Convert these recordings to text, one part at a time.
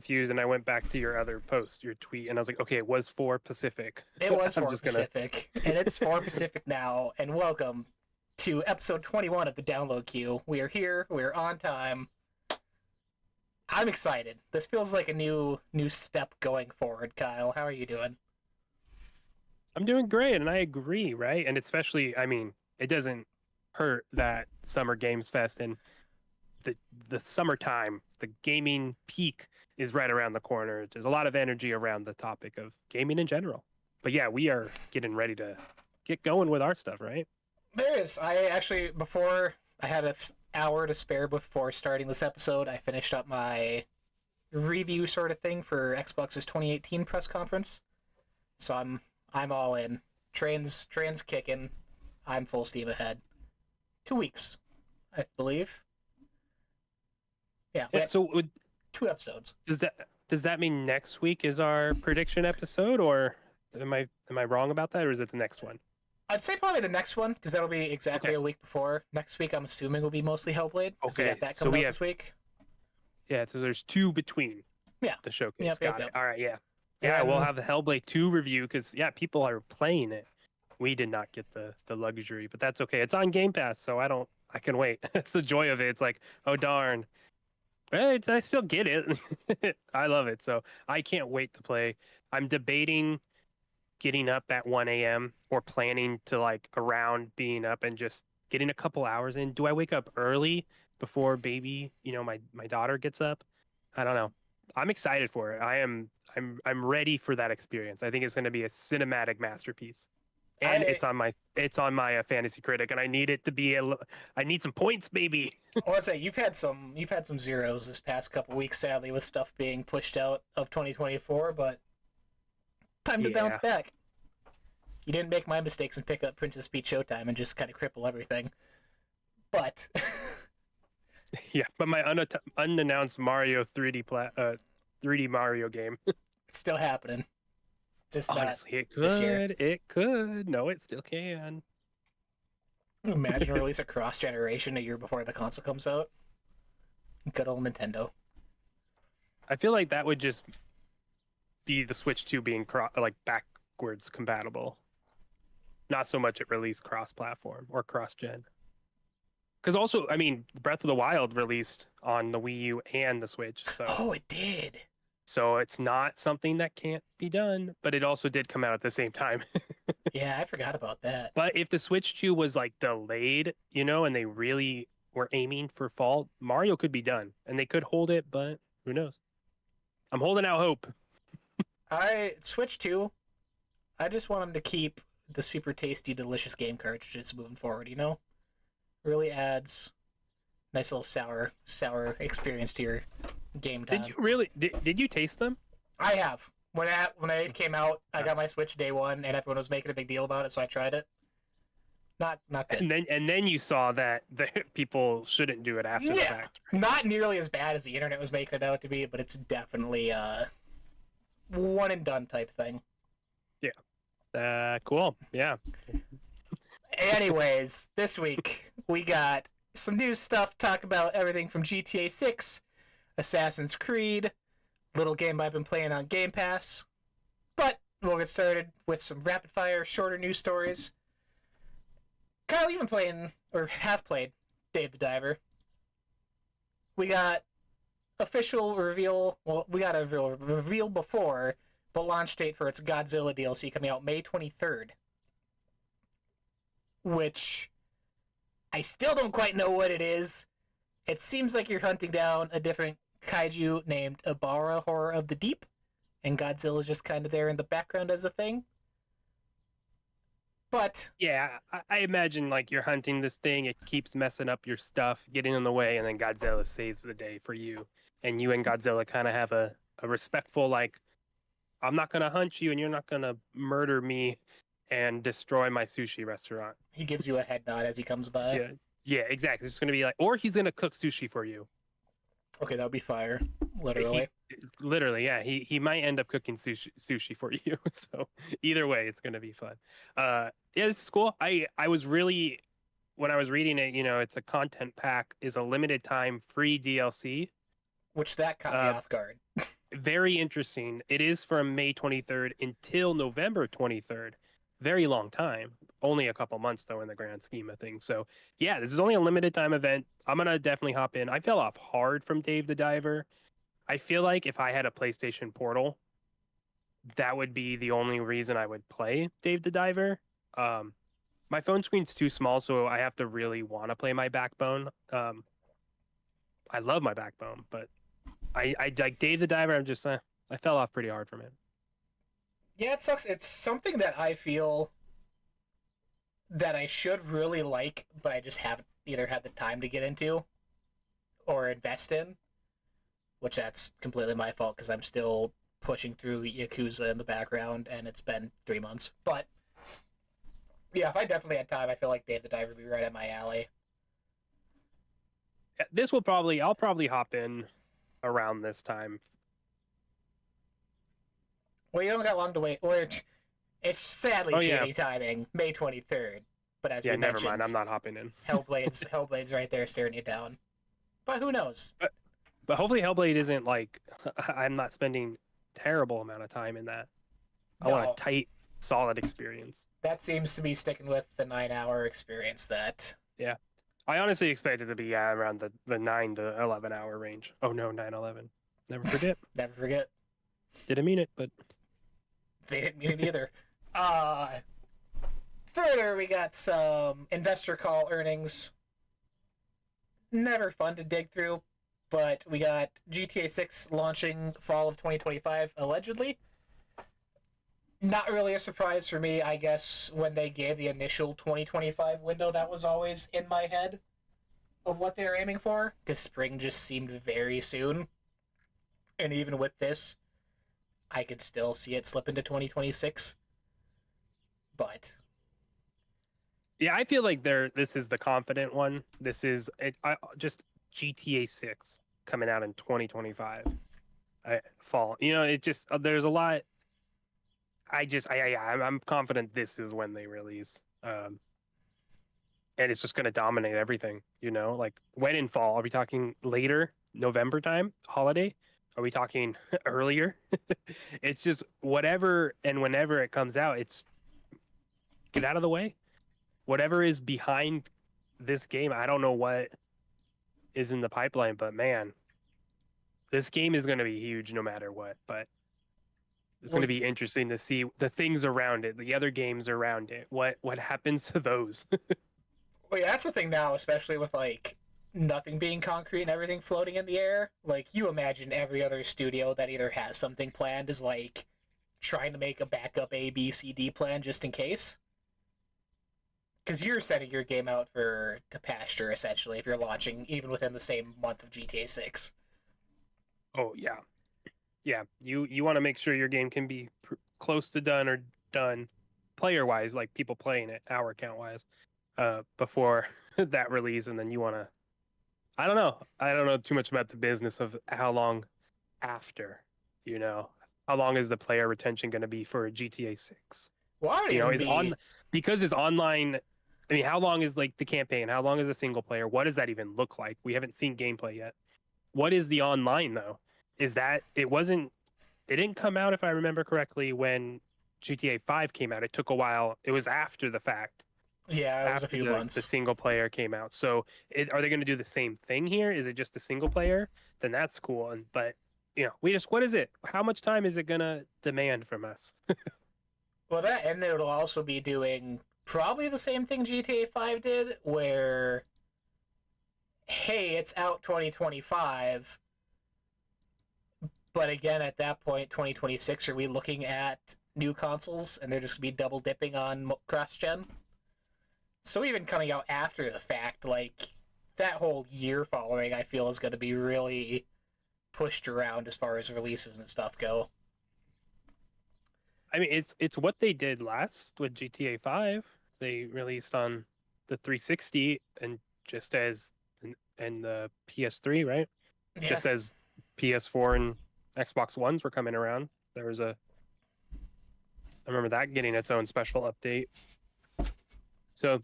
confused, and I went back to your other post, your tweet, and I was like, okay, it was 4 Pacific. It was I'm 4 just gonna. Pacific, and it's 4 Pacific now, and welcome to episode 21 of the download queue. We are here, we're on time. I'm excited. This feels like a new step going forward, Kyle. How are you doing? I'm doing great, and I agree, right? And especially, I mean, it doesn't hurt that Summer Games Fest and the the summertime, the gaming peak is right around the corner. There's a lot of energy around the topic of gaming in general. But yeah, we are getting ready to get going with our stuff, right? There is. I actually, before I had an hour to spare before starting this episode, I finished up my review sort of thing for Xbox's 2018 press conference. So I'm all in. Train's kicking. I'm full steam ahead. 2 weeks, I believe. Yeah, we Yeah, had so 2 episodes. does that mean next week is our prediction episode, or am I wrong about that, or is it the next one? I'd say probably the next one, because that'll be exactly Okay. a week before. Next week, I'm assuming, will be mostly Hellblade. We Okay, got that so coming we out have this week. yeah, so there's 2 between Yeah. the showcase. Yep, Got yep. it. All right, yeah. And Yeah, we'll then- have the Hellblade 2 review because yeah, people are playing it. We did not get the luxury, but that's okay. It's on Game Pass, so I can wait. That's the joy of it. It's like, oh darn. I still get it. I love it. So I can't wait to play. I'm debating getting up at 1 a.m. or planning to like around being up and just getting a couple hours in. Do I wake up early before baby, my daughter gets up? I don't know. I'm excited for it. I'm ready for that experience. I think it's going to be a cinematic masterpiece. And it's on my Fantasy Critic, and I need it to be I need some points, baby. I want to say you've had some zeros this past couple weeks, sadly, with stuff being pushed out of 2024. But time to bounce Yeah. back. You didn't make my mistakes and pick up Princess Peach Showtime and just kind of cripple everything. But Yeah, but my unannounced Mario 3D Mario game. it's still happening. Just not Honestly, it this year. could. It could. No, it still can. Imagine release a cross generation a year before the console comes out. Good old Nintendo. I feel like that would just be the Switch 2 being like backwards compatible. Not so much it released cross-platform or cross-gen. Because also, I mean, Breath of the Wild released on the Wii U and the Switch, so Oh, it did. so it's not something that can't be done, but it also did come out at the same time. Yeah, I forgot about that. But if the Switch 2 was like delayed, and they really were aiming for fall, Mario could be done and they could hold it, but who knows? I'm holding out hope. Switch 2, I just want them to keep the super tasty, delicious game cartridges moving forward, Really adds nice little sour experience to your game time. Did you really did you taste them? I have. When it came out, I got my Switch day one, and everyone was making a big deal about it, so I tried it. Not good. And then you saw that the people shouldn't do it after the Yeah, fact. not nearly as bad as the internet was making it out to be, but it's definitely a one and done type thing. Cool. Yeah. Anyways, this week we got some new stuff. Talk about everything from GTA 6, Assassin's Creed, little game I've been playing on Game Pass. But we'll get started with some rapid fire, shorter news stories. Kyle, you've been playing, or have played, Dave the Diver. We got official reveal. Well, we got a reveal before, but launch date for its Godzilla DLC coming out May 23rd. Which I still don't quite know what it is. It seems like you're hunting down a different kaiju named Ibara, Horror of the Deep, and Godzilla's just kind of there in the background as a thing. But Yeah, I imagine like you're hunting this thing, it keeps messing up your stuff, getting in the way, and then Godzilla saves the day for you. And you and Godzilla kind of have a respectful, like, I'm not going to hunt you and you're not going to murder me and destroy my sushi restaurant. he gives you a head nod as he comes by. Yeah. Yeah, exactly. It's going to be like, or he's going to cook sushi for you. Okay, that would be fire. Literally. Literally, yeah. He might end up cooking sushi for you. So either way, it's going to be fun. Yeah, this is cool. I was really, when I was reading it, it's a content pack, is a limited time free DLC. Which that caught me off guard. very interesting. It is from May 23rd until November 23rd. Very long time. Only a couple months though in the grand scheme of things. So yeah, this is only a limited time event. I'm gonna definitely hop in. I fell off hard from Dave the Diver. I feel like if I had a PlayStation Portal, that would be the only reason I would play Dave the Diver. My phone screen's too small, so I have to really want to play my Backbone. I love my Backbone, but I like Dave the Diver. I'm just I fell off pretty hard from it. Yeah, it sucks. It's something that I feel that I should really like, but I just haven't either had the time to get into or invest in, which that's completely my fault because I'm still pushing through Yakuza in the background, and it's been 3 months. But yeah, if I definitely had time, I feel like Dave the Diver would be right at my alley. This will I'll probably hop in around this time. Well, you don't got long to wait. Or it's sadly shitty timing, May 23rd. But as we never mentioned, mind. I'm not hopping in. Hellblade's right there staring you down. But who knows? But hopefully Hellblade isn't like I'm not spending terrible amount of time in that. I want a tight, solid experience. That seems to be sticking with the 9-hour experience. That I honestly expected to be around the 9 to 11 hour range. Oh no, 9-11. Never forget. Never forget. Didn't mean it, but they didn't mean it either. Further, we got some investor call earnings. Never fun to dig through, but we got GTA 6 launching fall of 2025, allegedly. Not really a surprise for me, I guess, when they gave the initial 2025 window, that was always in my head of what they were aiming for, because spring just seemed very soon. And even with this, I could still see it slip into 2026. But yeah, I feel like this is the confident one. This is just GTA 6 coming out in 2025. Fall. You know, it just there's a lot. I'm confident this is when they release, and it's just going to dominate everything. You know, like when in fall? Are we talking later November time, holiday? Are we talking earlier? It's just whatever and whenever it comes out, it's get out of the way. Whatever is behind this game, I don't know what is in the pipeline, but man, this game is going to be huge no matter what. But it's going to be interesting to see the things around it, the other games around it. What happens to those? Well, yeah, that's the thing now, especially with like nothing being concrete and everything floating in the air. Like you imagine every other studio that either has something planned is like trying to make a backup A, B, C, D plan just in case. Because you're setting your game out to pasture essentially if you're launching even within the same month of GTA 6. Oh yeah. Yeah, you want to make sure your game can be close to done or done player wise, like people playing it, hour count wise, before that release, and then you want to. I don't know too much about the business of how long after. You know, how long is the player retention going to be for a GTA 6? Well, because it's online. I mean, how long is like the campaign? How long is a single player? What does that even look like? We haven't seen gameplay yet. What is the online though? Is that it didn't come out, if I remember correctly, when GTA 5 came out. It took a while. It was after the fact. Yeah, it was a few months. The single player came out. So are they going to do the same thing here? Is it just the single player? Then that's cool. But you know, what is it? How much time is it going to demand from us? Well, that, and it'll also be doing probably the same thing GTA 5 did, where, hey, it's out 2025. But again, at that point, 2026, are we looking at new consoles and they're just going to be double dipping on cross-gen? So even coming out after the fact, like, that whole year following, I feel, is going to be really pushed around as far as releases and stuff go. I mean, it's what they did last with GTA 5. They released on the 360 and just as and the PS3, right? Yeah. Just as PS4 and Xbox Ones were coming around. There was I remember that getting its own special update. So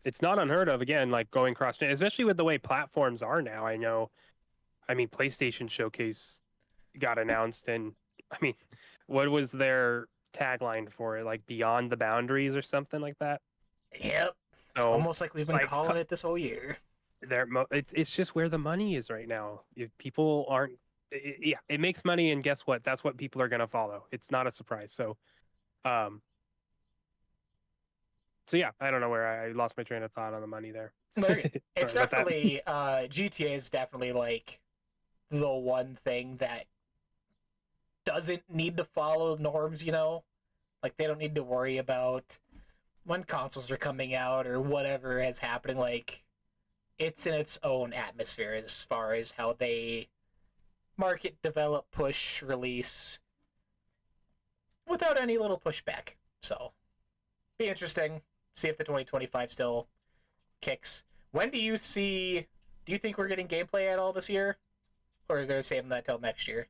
it's not unheard of, again, like going cross-gen, especially with the way platforms are now. I mean, PlayStation Showcase got announced, and I mean, what was their tagline for it? Like Beyond the Boundaries or something like that. Yep. It's So almost like we've been like calling it this whole year. it's just where the money is right now. If people aren't, yeah, it makes money, and guess what? That's what people are gonna follow. It's not a surprise. Um, so yeah, I don't know where I lost my train of thought on the money there. It's Sorry about that. definitely GTA is definitely like the one thing that doesn't need to follow norms, you know? Like they don't need to worry about when consoles are coming out or whatever is happening. Like it's in its own atmosphere as far as how they market, develop, push, release without any little pushback. So be interesting. See if the 2025 still kicks. When do you see? Do you think we're getting gameplay at all this year, or is there saving that till next year?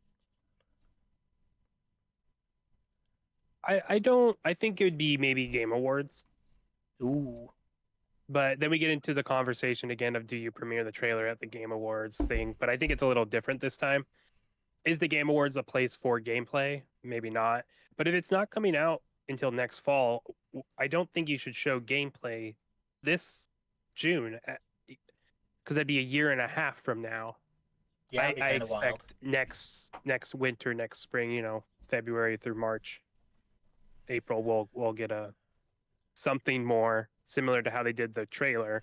I don't. I think it would be maybe Game Awards, Ooh, but then we get into the conversation again of do you premiere the trailer at the Game Awards thing? But I think it's a little different this time. Is the Game Awards a place for gameplay? Maybe not. But if it's not coming out until next fall, I don't think you should show gameplay this June because that'd be a year and a half from now. yeah, I, it'd be I kind of wild. expect next winter, next spring, February through March, April, we'll get a something more similar to how they did the trailer.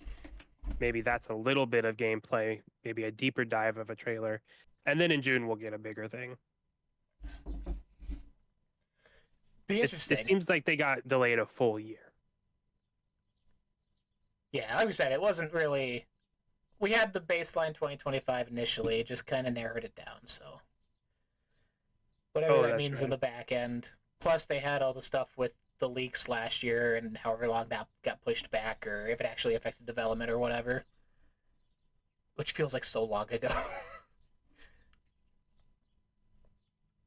Maybe that's a little bit of gameplay, maybe a deeper dive of a trailer. And then in June we'll get a bigger thing. Be It interesting. seems like they got delayed a full year. Yeah, like we said, it wasn't really. We had the baseline 2025 initially, just kind of narrowed it down. So whatever that That's means in right. the back end. Plus, they had all the stuff with the leaks last year and however long that got pushed back, or if it actually affected development or whatever, which feels like so long ago.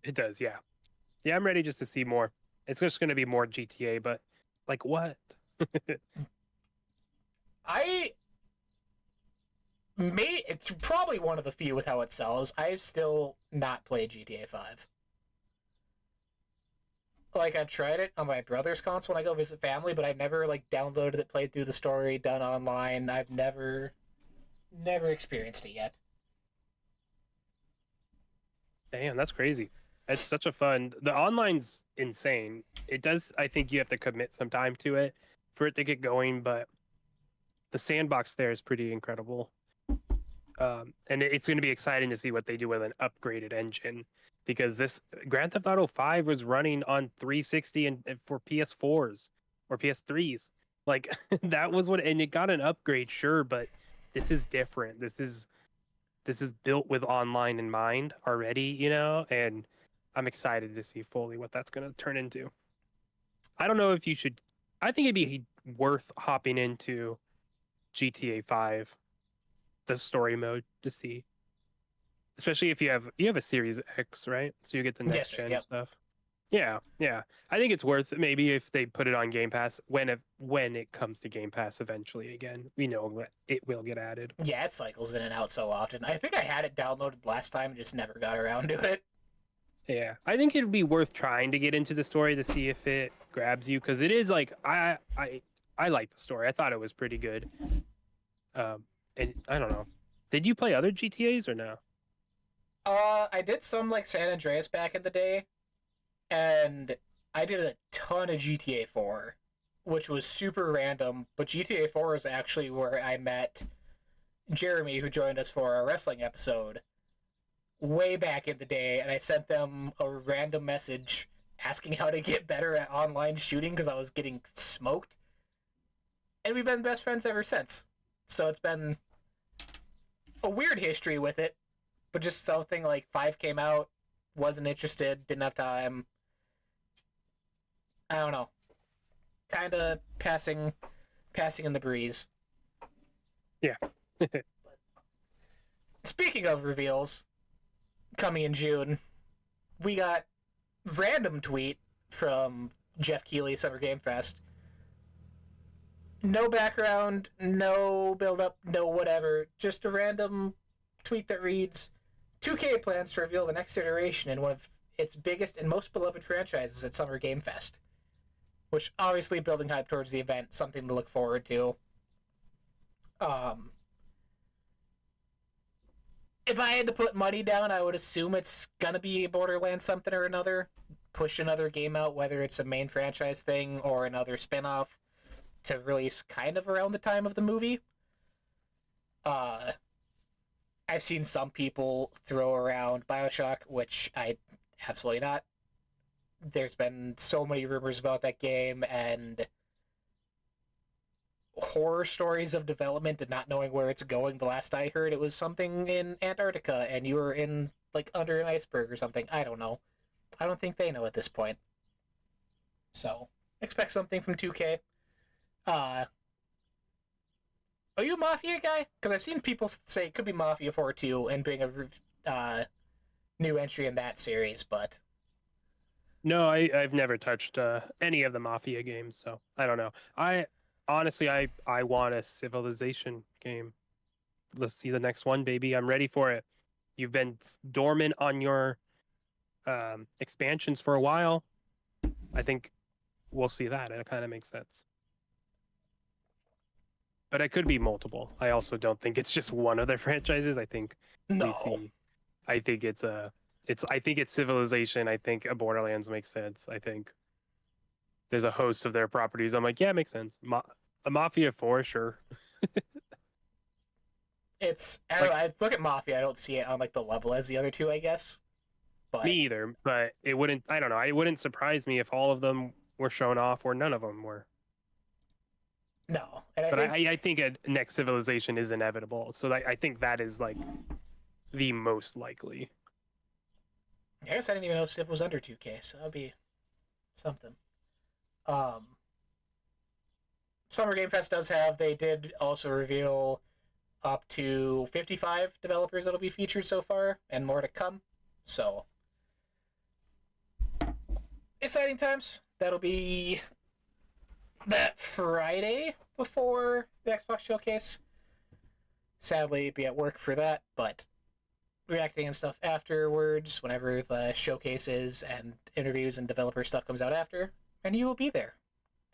It does, yeah. Yeah, I'm ready just to see more. It's just going to be more GTA, but like what? I may it's probably one of the few with how it sells. I've still not played GTA 5. Like I've tried it on my brother's console when I go visit family, but I've never like downloaded it, played through the story, done online. I've never experienced it yet. Damn, that's crazy. It's such a fun. The online's insane. It does. I think you have to commit some time to it for it to get going, but the sandbox there is pretty incredible. And it's going to be exciting to see what they do with an upgraded engine because this Grand Theft Auto 5 was running on 360 and for PS4s or PS3s. Like that was what, and it got an upgrade, sure, but this is different. This is built with online in mind already, and I'm excited to see fully what that's going to turn into. I don't know if you should. I think it'd be worth hopping into GTA 5, the story mode, to see, especially if you have a Series X, right? So you get the Yes, next sir. gen Yep. stuff. Yeah, yeah. I think it's worth maybe if they put it on Game Pass when it comes to Game Pass eventually again. We know it will get added. Yeah, it cycles in and out so often. I think I had it downloaded last time and just never got around to it. Yeah, I think it'd be worth trying to get into the story to see if it grabs you because it is like I like the story. I thought it was pretty good. And I don't know. Did you play other GTA's or no? I did some like San Andreas back in the day, and I did a ton of GTA 4, which was super random. But GTA 4 is actually where I met Jeremy, who joined us for our wrestling episode way back in the day, and I sent them a random message asking how to get better at online shooting because I was getting smoked. And we've been best friends ever since. So it's been a weird history with it, but just something like 5 came out, wasn't interested, didn't have time. I don't know. Kind of passing in the breeze. Yeah. Speaking of reveals, coming in June, we got random tweet from Jeff Keighley, Summer Game Fest. No background, no build up, no whatever. Just a random tweet that reads, 2K plans to reveal the next iteration in one of its biggest and most beloved franchises at Summer Game Fest, which obviously building hype towards the event, something to look forward to. If I had to put money down, I would assume it's gonna be Borderlands something or another. Push another game out, whether it's a main franchise thing or another spin-off, to release kind of around the time of the movie. I've seen some people throw around Bioshock, which I absolutely not. There's been so many rumors about that game and horror stories of development and not knowing where it's going. The last I heard, it was something in Antarctica and you were in, like, under an iceberg or something. I don't know. I don't think they know at this point. So, expect something from 2K. Are you a Mafia guy? Because I've seen people say it could be Mafia 4 2 and being a new entry in that series, but... No, I've never touched any of the Mafia games, so I don't know. Honestly, I want a Civilization game. Let's see the next one, baby. I'm ready for it. You've been dormant on your expansions for a while. I think we'll see that. It kind of makes sense. But it could be multiple. I also don't think it's just one of their franchises. I think we see. I think it's Civilization. I think a Borderlands makes sense. I think there's a host of their properties. I'm like, yeah, it makes sense. A Mafia 4, sure. I look at Mafia, I don't see it on like the level as the other two, I guess. But me either, but it wouldn't, I don't know, it wouldn't surprise me if all of them were shown off or none of them were. No. I think a next Civilization is inevitable. So I think that is like the most likely. I guess I didn't even know Civ was under 2K, so that'd be something. Summer Game Fest they did also reveal up to 55 developers that'll be featured so far, and more to come. So, exciting times. That'll be that Friday before the Xbox Showcase. Sadly, be at work for that, but reacting and stuff afterwards, whenever the showcase is, and interviews and developer stuff comes out after, and you will be there,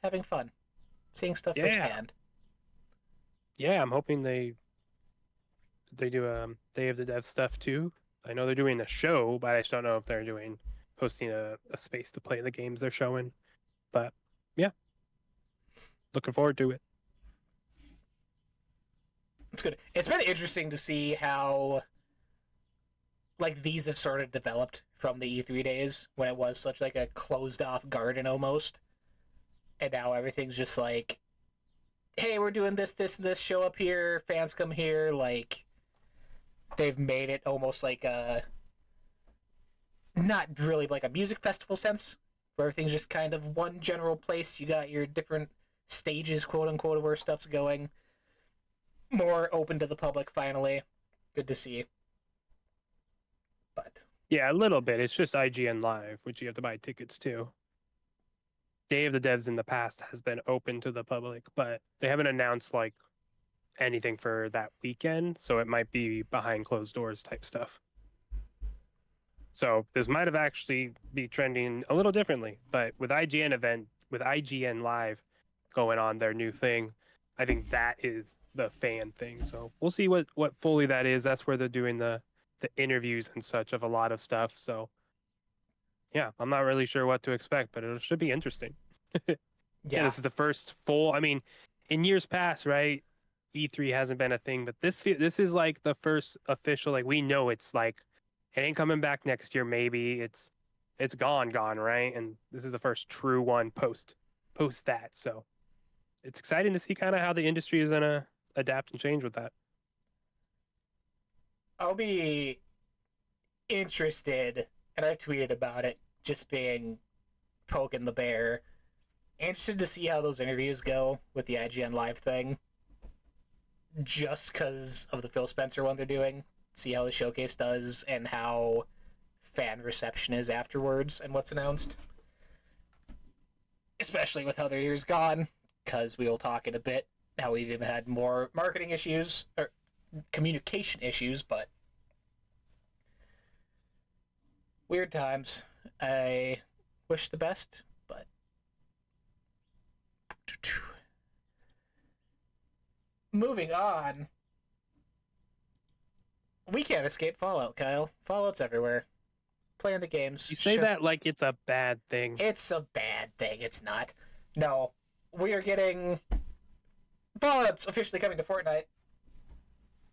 having fun, seeing stuff firsthand. Yeah, I'm hoping they do Day of the Dev stuff too. I know they're doing a show, but I just don't know if they're hosting a space to play the games they're showing. But yeah, looking forward to it. It's good. It's been interesting to see how like these have sort of developed from the E3 days when it was such like a closed off garden almost, and now everything's just like, hey, we're doing this, and this, show up here, fans come here. Like, they've made it almost like a, not really like a music festival sense, where everything's just kind of one general place. You got your different stages, quote unquote, where stuff's going. More open to the public finally. Good to see. But yeah, a little bit. It's just IGN Live, which you have to buy tickets to. Day of the Devs in the past has been open to the public, but they haven't announced like anything for that weekend, so it might be behind closed doors type stuff. So this might have actually be trending a little differently, but with IGN Live going on their new thing, I think that is the fan thing. So we'll see what fully that is. That's where they're doing the interviews and such of a lot of stuff. So yeah, I'm not really sure what to expect, but it should be interesting. Yeah, this is the first full. I mean, in years past, right? E3 hasn't been a thing, but this is like the first official. Like, we know it's like it ain't coming back next year. Maybe it's gone, right? And this is the first true one post that. So it's exciting to see kind of how the industry is gonna adapt and change with that. I'll be interested, and I've tweeted about it, just being poking the bear. Interested to see how those interviews go with the IGN Live thing. Just because of the Phil Spencer one they're doing. See how the showcase does and how fan reception is afterwards and what's announced. Especially with how their year's gone, because we will talk in a bit how we've even had more marketing issues, or communication issues, but Weird times. I wish the best, but moving on. We can't escape Fallout, Kyle. Fallout's everywhere. Playing the games. You say that like it's a bad thing. It's a bad thing. It's not. No. We are getting Fallout's officially coming to Fortnite.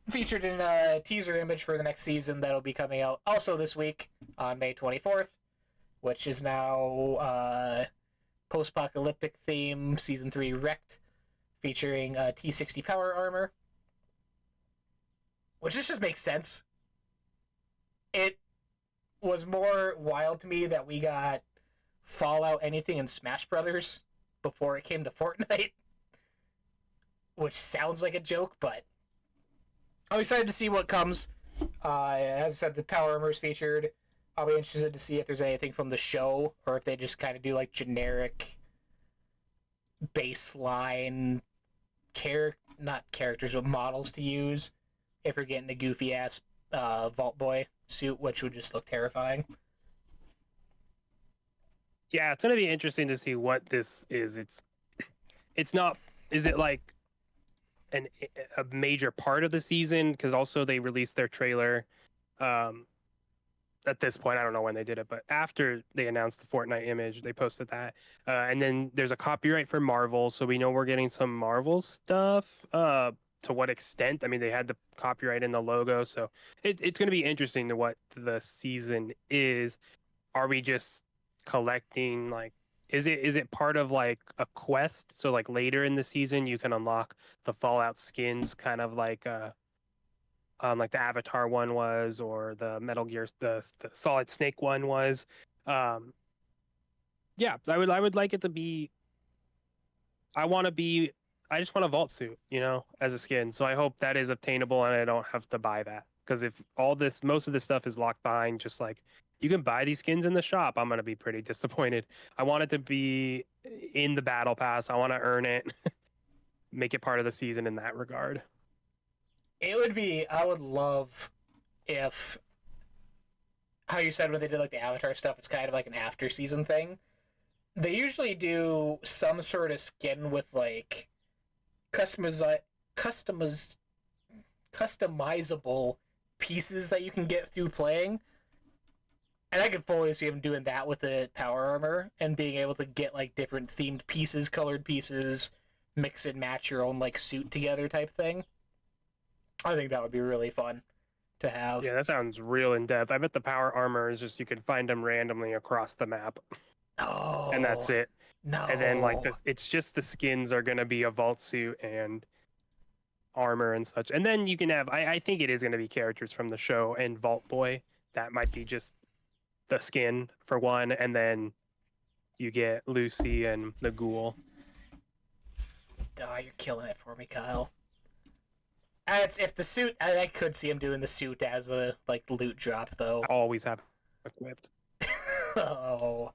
Featured in a teaser image for the next season that'll be coming out also this week on May 24th, which is now post-apocalyptic theme Season 3 Wrecked, featuring T60 power armor. Which just makes sense. It was more wild to me that we got Fallout anything in Smash Brothers before it came to Fortnite. Which sounds like a joke, but I'm excited to see what comes. As I said, the power armor is featured. I'll be interested to see if there's anything from the show, or if they just kind of do like generic baseline not characters, but models to use. If you're getting a goofy ass Vault Boy suit, which would just look terrifying. Yeah, it's gonna be interesting to see what this is. It's not. Is it like a major part of the season? Because also they released their trailer. At this point, I don't know when they did it, but after they announced the Fortnite image, they posted that. And then there's a copyright for Marvel, so we know we're getting some Marvel stuff. To what extent? I mean, they had the copyright in the logo, so it's going to be interesting to what the season is. Are we just collecting, like, is it part of like a quest? So like later in the season, you can unlock the Fallout skins, kind of like the Avatar one was, or the Metal Gear, the Solid Snake one was. Yeah, I would like it to be. I just want a vault suit, as a skin. So I hope that is obtainable and I don't have to buy that. Because if most of this stuff is locked behind, just like you can buy these skins in the shop, I'm gonna be pretty disappointed. I want it to be in the battle pass. I want to earn it, make it part of the season in that regard. I would love if, how you said when they did like the Avatar stuff, it's kind of like an after season thing. They usually do some sort of skin with like customizable pieces that you can get through playing. And I could fully see them doing that with the power armor and being able to get like different themed pieces, colored pieces, mix and match your own like suit together type thing. I think that would be really fun to have. Yeah, that sounds real in depth. I bet the power armor is just you can find them randomly across the map. Oh, and that's it. No. And then like it's just the skins are gonna be a vault suit and armor and such. And then you can have I think it is gonna be characters from the show and Vault Boy. That might be just the skin for one, and then you get Lucy and the ghoul. Oh, you're killing it for me, Kyle. If the suit, I could see him doing the suit as a like loot drop though. I always have equipped. Oh.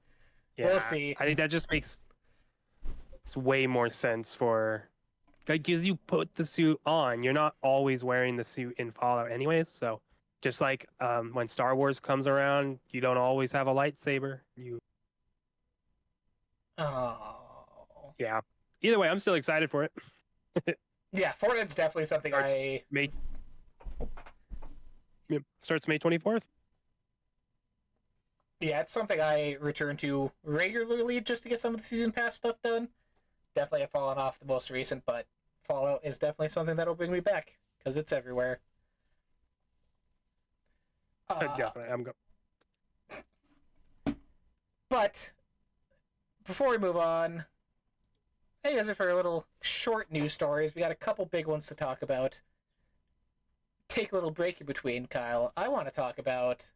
Yeah, we'll see. I think that just makes way more sense for, like, because you put the suit on, you're not always wearing the suit in Fallout anyways. So just like when Star Wars comes around, you don't always have a lightsaber. Oh. Yeah. Either way, I'm still excited for it. Yeah, Fortnite's definitely something starts May 24th. Yeah, it's something I return to regularly just to get some of the season pass stuff done. Definitely have fallen off the most recent, but Fallout is definitely something that'll bring me back because it's everywhere. Definitely, I'm But before we move on, hey, those are for a little short news stories. We got a couple big ones to talk about. Take a little break in between, Kyle. I want to talk about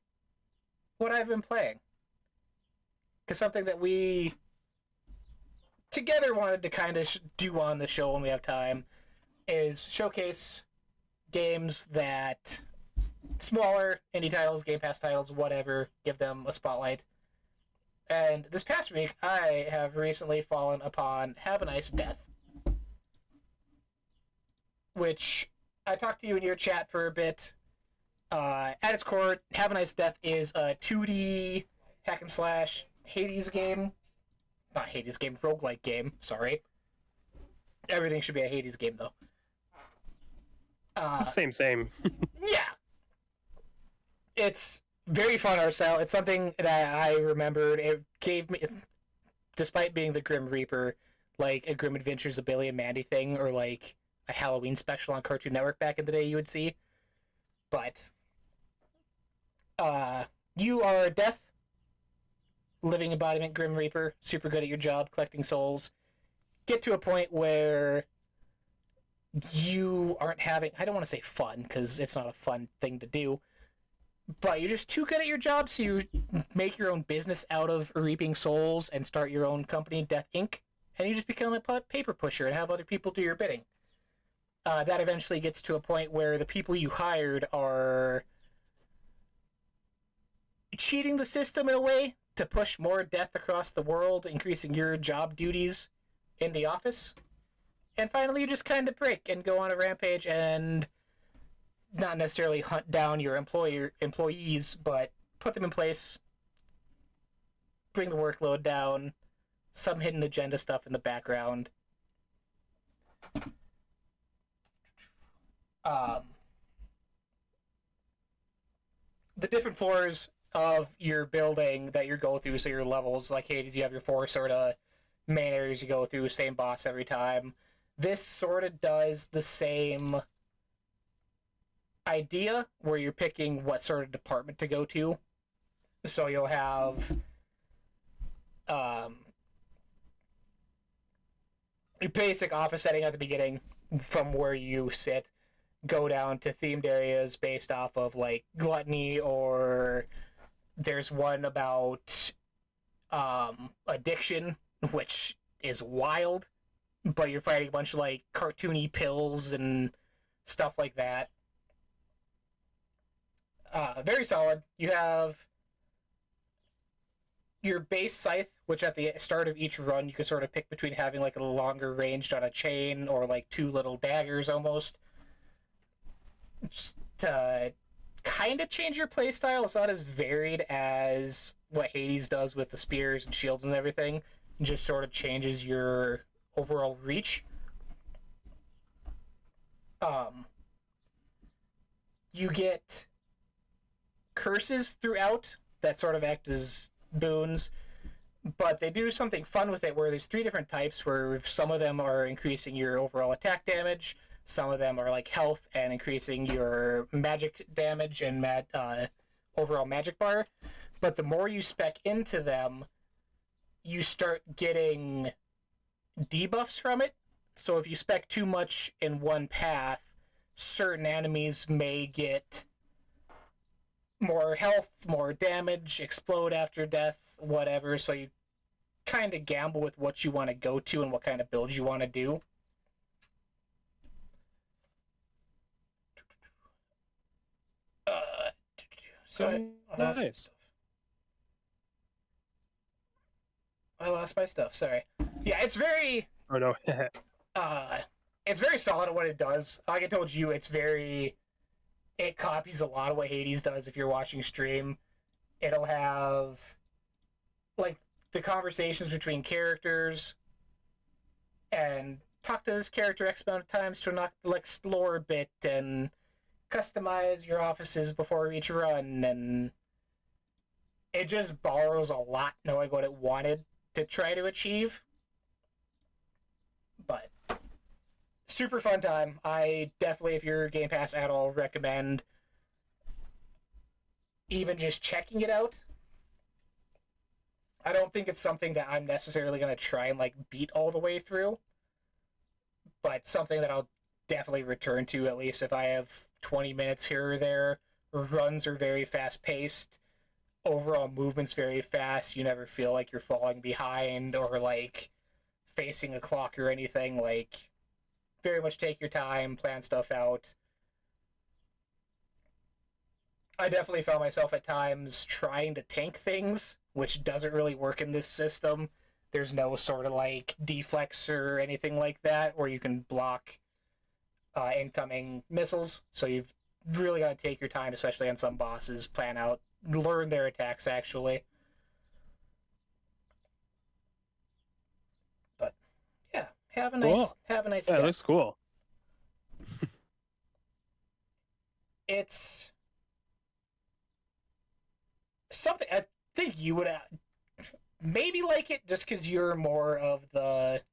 what I've been playing. Because something that we together wanted to kind of do on the show when we have time is showcase games that smaller indie titles, Game Pass titles, whatever, give them a spotlight. And this past week, I have recently fallen upon Have a Nice Death, which I talked to you in your chat for a bit. At its core, Have a Nice Death is a 2D hack and slash Hades game. Not Hades game, roguelike game, sorry. Everything should be a Hades game, though. Same. Yeah. It's very fun art style. It's something that I remembered. It gave me, despite being the Grim Reaper, like a Grim Adventures of Billy and Mandy thing, or like a Halloween special on Cartoon Network back in the day you would see. But you are a death, living embodiment Grim Reaper, super good at your job, collecting souls. Get to a point where you aren't having, I don't want to say fun, because it's not a fun thing to do, but you're just too good at your job, so you make your own business out of reaping souls and start your own company, Death Inc., and you just become a paper pusher and have other people do your bidding. That eventually gets to a point where the people you hired are cheating the system in a way to push more death across the world, increasing your job duties in the office. And finally, you just kind of break and go on a rampage and not necessarily hunt down your employees, but put them in place, bring the workload down, some hidden agenda stuff in the background. The different floors of your building that you go through, so your levels, like Hades, you have your 4 sort of main areas you go through, same boss every time. This sort of does the same idea, where you're picking what sort of department to go to. So you'll have your basic office setting at the beginning from where you sit, go down to themed areas based off of like gluttony, or there's one about addiction, which is wild, but you're fighting a bunch of like cartoony pills and stuff like that. Very solid. You have your base scythe, which at the start of each run you can sort of pick between having like a longer ranged on a chain or like 2 little daggers almost. Just to kind of change your playstyle. It's not as varied as what Hades does with the spears and shields and everything. It just sort of changes your overall reach. You get curses throughout that sort of act as boons, but they do something fun with it where there's 3 different types, where some of them are increasing your overall attack damage, some of them are like health and increasing your magic damage and overall magic bar. But the more you spec into them, you start getting debuffs from it. So if you spec too much in one path, certain enemies may get more health, more damage, explode after death, whatever. So you kind of gamble with what you want to go to and what kind of builds you want to do. So Nice. I lost my stuff. Sorry. Yeah, it's very. Oh no. It's very solid at what it does. Like I told you, it copies a lot of what Hades does. If you're watching stream, it'll have like the conversations between characters and talk to this character X amount of times to explore a bit and customize your offices before each run, and it just borrows a lot knowing what it wanted to try to achieve. But super fun time. I definitely, if you're Game Pass at all, recommend even just checking it out. I don't think it's something that I'm necessarily going to try and like beat all the way through, but something that I'll definitely return to, at least if I have 20 minutes here or there. Runs are very fast paced. Overall movement's very fast. You never feel like you're falling behind or like facing a clock or anything. Like, very much take your time, plan stuff out. I definitely found myself at times trying to tank things, which doesn't really work in this system. There's no sort of like deflex or anything like that where you can block incoming missiles. So you've really gotta take your time, especially on some bosses. Plan out, learn their attacks actually. But yeah, Cool. have a nice Yeah, it day. looks cool. It's something I think you would maybe like it just because you're more of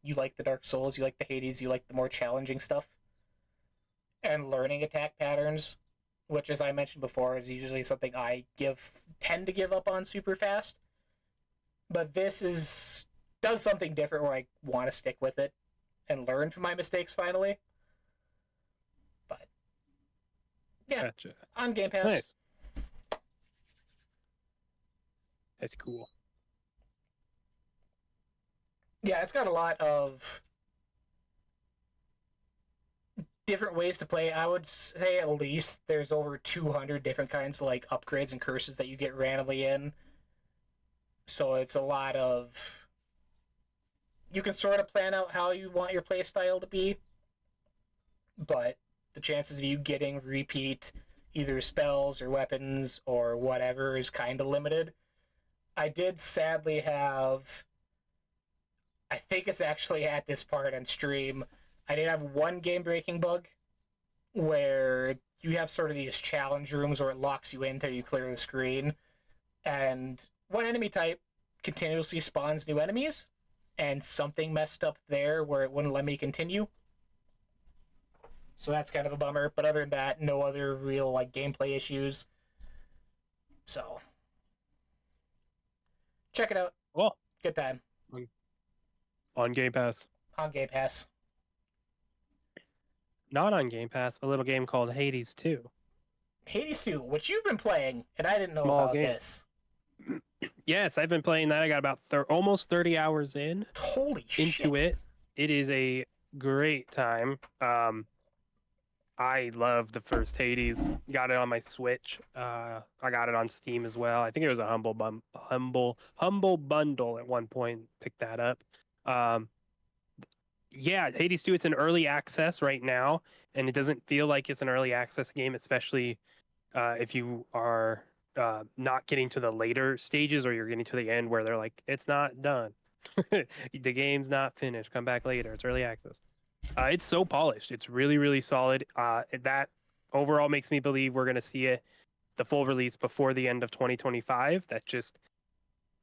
you like the Dark Souls, you like the Hades, you like the more challenging stuff, and learning attack patterns, which, as I mentioned before, is usually something I tend to give up on super fast. But this does something different where I want to stick with it and learn from my mistakes finally. But yeah, Gotcha. on Game Pass. Nice. That's cool. Yeah, it's got a lot of different ways to play. I would say at least there's over 200 different kinds of like upgrades and curses that you get randomly in. So it's a lot of, you can sort of plan out how you want your play style to be, but the chances of you getting repeat either spells or weapons or whatever is kind of limited. I did sadly have, I think it's actually at this part on stream, I did have one game breaking bug where you have sort of these challenge rooms where it locks you in until you clear the screen, and one enemy type continuously spawns new enemies, and something messed up there where it wouldn't let me continue. So that's kind of a bummer, but other than that, no other real like gameplay issues. So check it out. Well, Good time on Game Pass. on Game Pass. Not on Game Pass, a little game called Hades 2. Hades 2, which you've been playing, and I didn't know Small about game. this. Yes, I've been playing that. I got about almost 30 hours in Holy shit. into it. It is a great time. I love the first Hades. Got it on my Switch. I got it on Steam as well. I think it was a humble bundle at one point. Picked that up. Yeah, Hades 2, it's an early access right now, and it doesn't feel like it's an early access game, especially if you are not getting to the later stages or you're getting to the end where they're like, it's not done. The game's not finished. Come back later. It's early access. It's so polished. It's really, really solid. That overall makes me believe we're going to see the full release before the end of 2025. That just,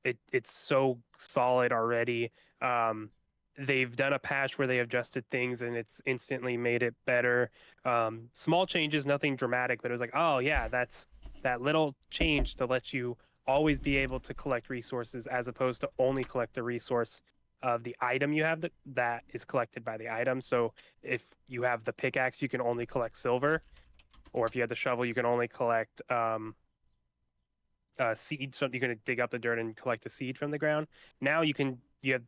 it's so solid already. They've done a patch where they adjusted things and it's instantly made it better. Small changes, nothing dramatic, but it was like, oh yeah, that's that little change to let you always be able to collect resources as opposed to only collect the resource of the item you have that is collected by the item. So if you have the pickaxe, you can only collect silver, or if you have the shovel, you can only collect seeds. You can dig up the dirt and collect a seed from the ground. Now you have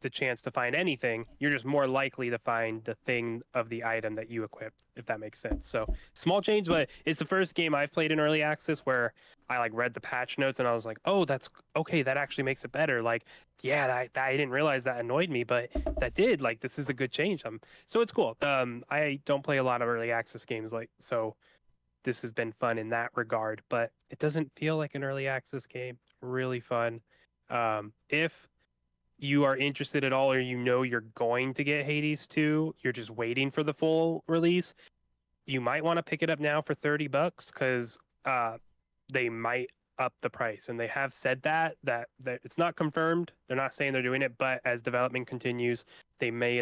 the chance to find anything. You're just more likely to find the thing of the item that you equipped, if that makes sense. So small change, but it's the first game I've played in early access where I like read the patch notes and I was like, oh, that's okay. That actually makes it better. Like, yeah, that I didn't realize that annoyed me, but that did. Like, this is a good change. So it's cool. I don't play a lot of early access games, so this has been fun in that regard, but it doesn't feel like an early access game. Really fun. If you are interested at all, or you're going to get Hades 2, you're just waiting for the full release, you might want to pick it up now for $30 because they might up the price, and they have said that it's not confirmed. They're not saying they're doing it, but as development continues, they may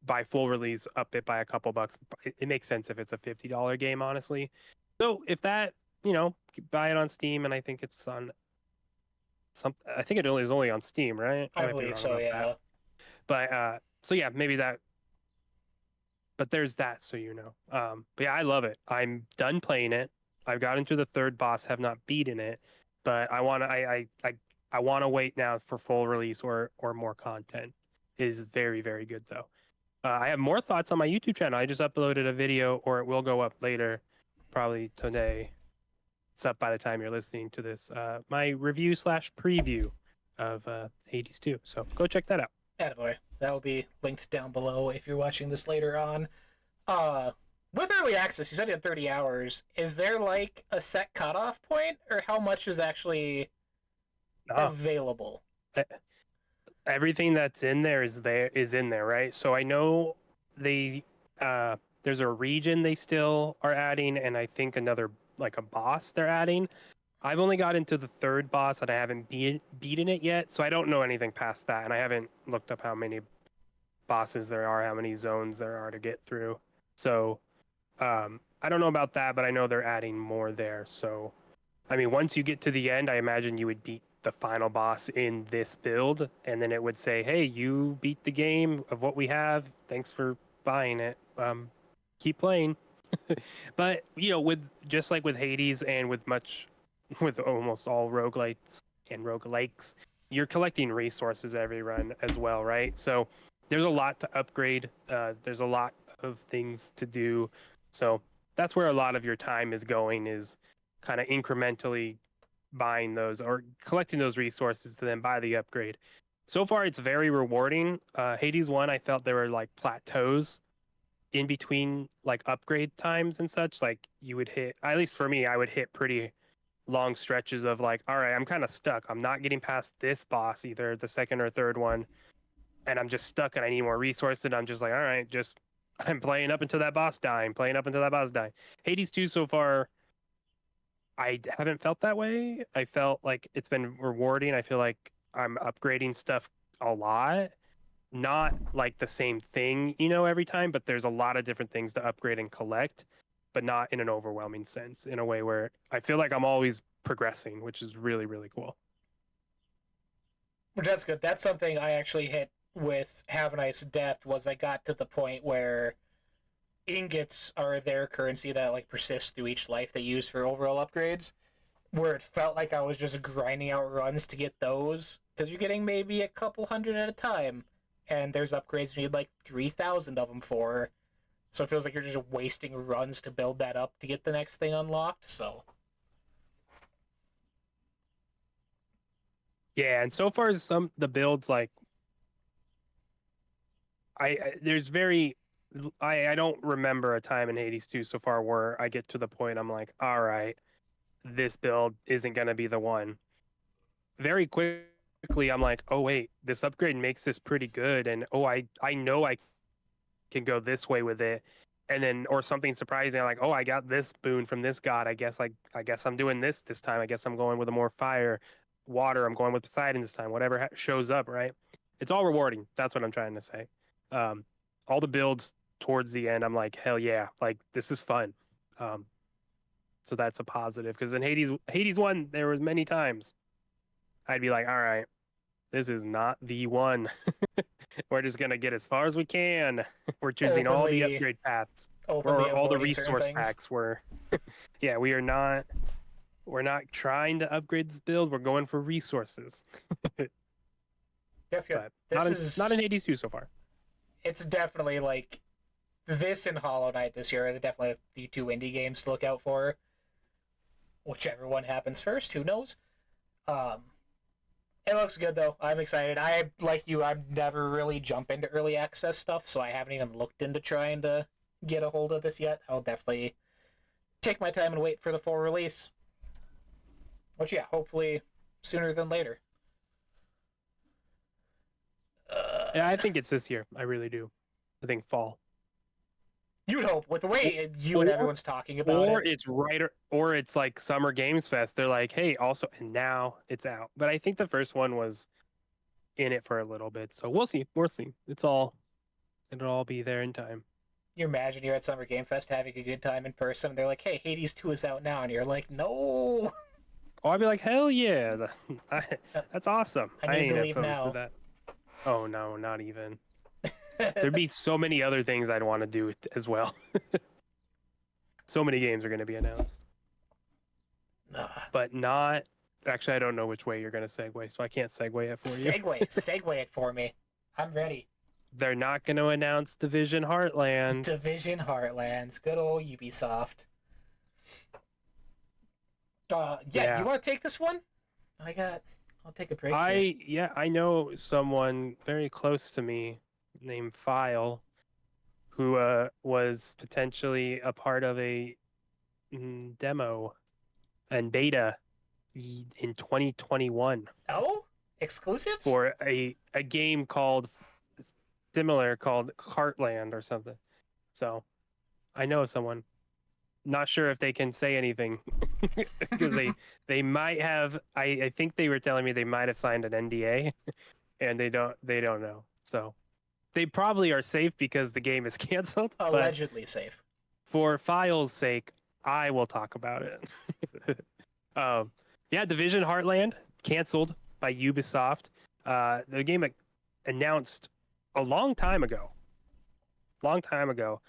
by full release up it by a couple bucks. It makes sense if it's a $50 game, honestly. So if that, buy it on Steam, and I think it's on I think it is only on Steam, right? I believe so, yeah. That. But so yeah, maybe that. But there's that, so but yeah, I love it. I'm done playing it. I've got into the third boss, have not beaten it, but I want to wait now for full release or more content. It is very, very good though. I have more thoughts on my YouTube channel. I just uploaded a video, or it will go up later, probably today. It's up by the time you're listening to this. My review / preview of Hades 2. So go check that out. Attaboy. That will be linked down below if you're watching this later on. With early access, you said you had 30 hours. Is there like a set cutoff point, or how much is actually Ah, available? e- everything that's in there is in there, right? So I know they there's a region they still are adding, and I think another like a boss they're adding. I've only got into the third boss and I haven't beaten it yet, so I don't know anything past that, and I haven't looked up how many bosses there are, how many zones there are to get through. So I don't know about that, but I know they're adding more there. So I mean, once you get to the end, I imagine you would beat the final boss in this build, and then it would say, "Hey, you beat the game of what we have. Thanks for buying it. Keep playing." But you know, with just like with Hades and with almost all roguelites and roguelikes, you're collecting resources every run as well, right? So there's a lot to upgrade. There's a lot of things to do. So that's where a lot of your time is going, is kind of incrementally buying those or collecting those resources to then buy the upgrade. So far, it's very rewarding. Hades 1, I felt there were like plateaus in between like upgrade times and such. Like you would hit, at least for me, I would hit pretty long stretches of like, all right, I'm kind of stuck. I'm not getting past this boss, either the second or third one, and I'm just stuck and I need more resources. And I'm just like, all right, just I'm playing up until that boss dying, playing up until that boss dying. Hades 2 so far, I haven't felt that way. I felt like it's been rewarding. I feel like I'm upgrading stuff a lot. Not like the same thing, you know, every time, but there's a lot of different things to upgrade and collect, but not in an overwhelming sense, in a way where I feel like I'm always progressing, which is really, really cool. Which that's good. That's something I actually hit with Have a Nice Death. Was I got to the point where ingots are their currency that like persists through each life they use for overall upgrades, where it felt like I was just grinding out runs to get those, because you're getting maybe a couple hundred at a time, and there's upgrades you need like 3,000 of them for. So it feels like you're just wasting runs to build that up to get the next thing unlocked. So Yeah, and so far some the builds like I there's very I don't remember a time in Hades 2 so far where I get to the point I'm like, all right, this build isn't gonna be the one. Very quickly I'm like, oh wait, this upgrade makes this pretty good, and oh I know I can go this way with it. And then or something surprising, I'm like, oh, I got this boon from this god. I guess I'm doing this time. I guess I'm going with a more fire, water. I'm going with Poseidon this time. Whatever shows up, right? It's all rewarding. That's what I'm trying to say. Um, all the builds towards the end, I'm like, hell yeah, like this is fun. Um, so that's a positive, because in Hades 1, there was many times I'd be like, all right, this is not the one. We're just gonna get as far as we can. We're choosing all the openly upgrade paths openly or all the avoiding certain resource things. packs. Yeah, we're not trying to upgrade this build. We're going for resources. That's good. But This not in is Hades 2 so far. it's definitely like this and Hollow Knight this year are definitely the two indie games to look out for. Whichever one happens first, who knows? Um, it looks good though. I'm excited. I like you. I've never really jump into early access stuff, so I haven't even looked into trying to get a hold of this yet. I'll definitely take my time and wait for the full release. Which yeah, hopefully sooner than later. Yeah, I think it's this year. I really do. I think fall. You'd hope with the way you and Or everyone's talking about it. it's or it's like Summer Games Fest. They're like, hey, also, and now it's out. But I think the first one was in it for a little bit. So we'll see. We'll see. It'll all be there in time. You imagine you're at Summer Game Fest having a good time in person. And they're like, "Hey, Hades 2 is out now," and you're like, "No, Oh, I'd be like, hell yeah, that's awesome. I I need ain't to leave opposed to now." that. Oh no, not even. There'd be so many other things I'd want to do as well. So many games are going to be announced, but not. Actually, I don't know which way you're going to segue, so I can't segue it for you. Segue it for me. I'm ready. They're not going to announce Division Heartland. Division Heartlands, good old Ubisoft. Yeah, you want to take this one? I'll take a break. Here. I know someone very close to me named File who was potentially a part of a demo and beta in 2021 Oh, exclusives? for a game called similar called Heartland or something. So I know someone. Not sure if they can say anything because they might have. I think they were telling me they might have signed an NDA and they don't know. So they probably are safe because the game is canceled. But Allegedly safe. for files' sake, I will talk about it. um, yeah, Division Heartland canceled by Ubisoft. The game announced a long time ago. Long time ago.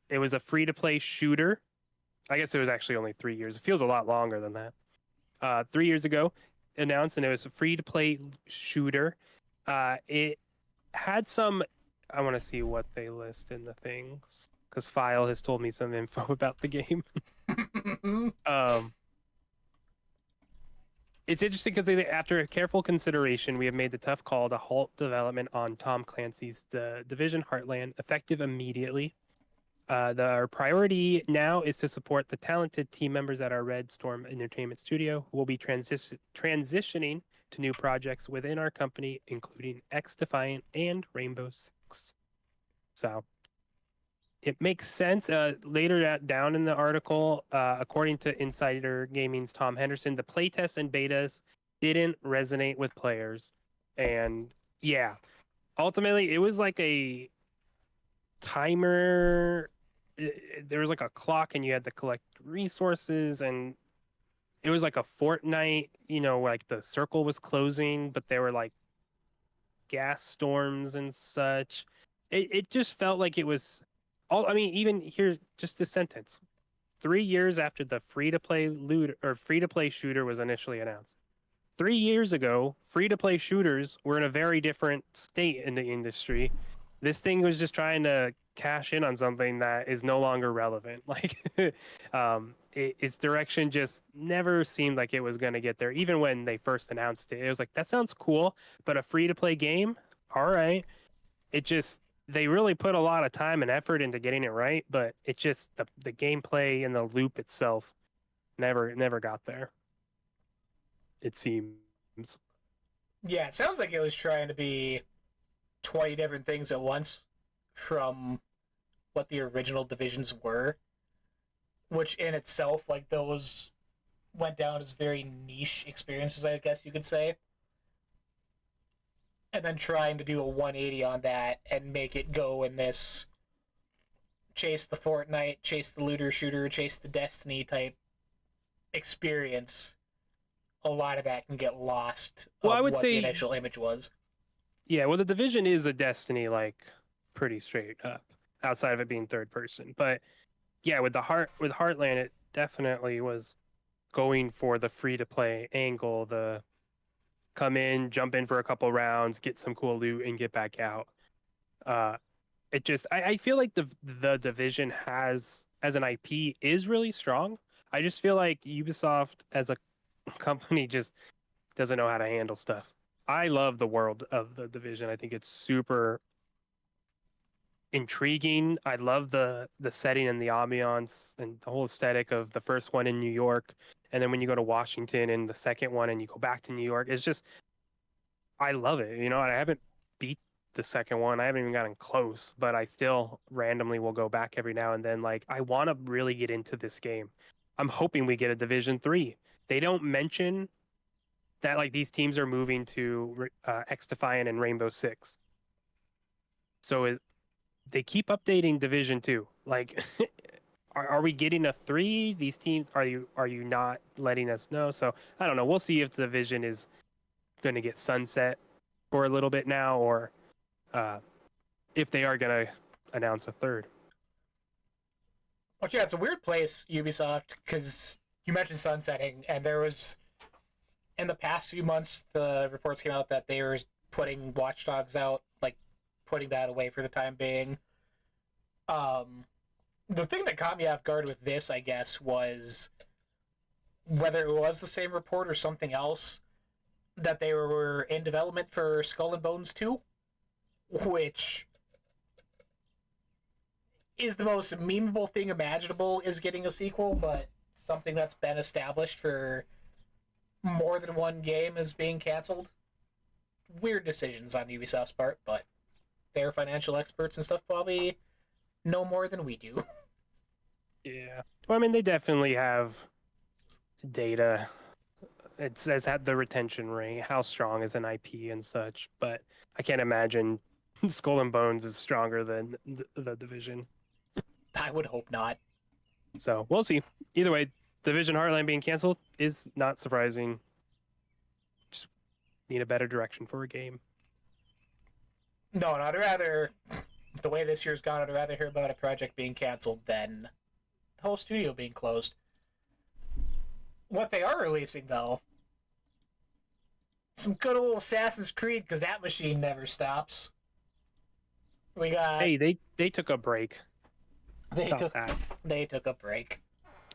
It was a free-to-play shooter. I guess it was actually only 3 years. It feels a lot longer than that. 3 years ago, announced, and it was a free-to-play shooter. It had some. I want to see what they list in the things because File has told me some info about the game. It's interesting because after careful consideration, we have made the tough call to halt development on Tom Clancy's The Division Heartland, effective immediately. Our priority now is to support the talented team members at our Red Storm Entertainment Studio who will be transitioning to new projects within our company, including X Defiant and Rainbow Six. So it makes sense. Later down in the article, according to Insider Gaming's Tom Henderson, the playtests and betas didn't resonate with players. And yeah, ultimately, it was like a timer. There was like a clock and you had to collect resources, and it was like a Fortnite, like the circle was closing, but there were like gas storms and such. It just felt like it was all. I mean, even here, just this sentence: 3 years after the free to play shooter was initially announced. 3 years ago, free to play shooters were in a very different state in the industry. This thing was just trying to cash in on something that is no longer relevant. Like, its direction just never seemed like it was going to get there. Even when they first announced it, it was like, that sounds cool, but a free to play game, all right. It just they really put a lot of time and effort into getting it right, but it just the gameplay and the loop itself never got there. It seems. Yeah, it sounds like it was trying to be 20 different things at once from what the original divisions were, which in itself, like, those went down as very niche experiences, I guess you could say. And then trying to do a 180 on that and make it go in this chase the Fortnite, chase the looter shooter, chase the Destiny type experience. A lot of that can get lost. Well, I would what say the initial image was. Yeah, well, the Division is a Destiny, like, pretty straight up, outside of it being third person. But yeah, with Heartland, it definitely was going for the free to play angle, the come in, jump in for a couple rounds, get some cool loot, and get back out. It just I feel like the Division has as an IP is really strong. I just feel like Ubisoft as a company just doesn't know how to handle stuff. I love the world of the Division. I think it's super intriguing. I love the setting and the ambiance and the whole aesthetic of the first one in New York, and then when you go to Washington and the second one and you go back to New York, it's just I love it. I haven't beat the second one. I haven't even gotten close, but I still randomly will go back every now and then. Like, I want to really get into this game. I'm hoping we get a Division 3. They don't mention that like these teams are moving to X Defiant and Rainbow Six. So they keep updating Division 2. Like, are we getting a 3? These teams, are you not letting us know? So I don't know. We'll see if the Division is going to get sunset for a little bit now, or if they are going to announce a third. Well, yeah, it's a weird place, Ubisoft, because you mentioned sunsetting, and there was, in the past few months, the reports came out that they were putting Watch Dogs out, like, putting that away for the time being. The thing that caught me off guard with this, I guess, was whether it was the same report or something else, that they were in development for Skull and Bones 2, which is the most memeable thing imaginable is getting a sequel, but something that's been established for more than one game is being canceled. Weird decisions on Ubisoft's part, but their financial experts and stuff probably know more than we do. Yeah. Well, I mean, they definitely have data. It says that the retention rate, how strong is an IP and such, but I can't imagine Skull and Bones is stronger than the Division. I would hope not. So we'll see. Either way, Division Heartland being canceled is not surprising. Just need a better direction for a game. No, I'd rather, the way this year's gone, I'd rather hear about a project being canceled than the whole studio being closed. What they are releasing, though, some good old Assassin's Creed, because that machine never stops. We got. Hey, they took a break. They Stop took that. they took a break.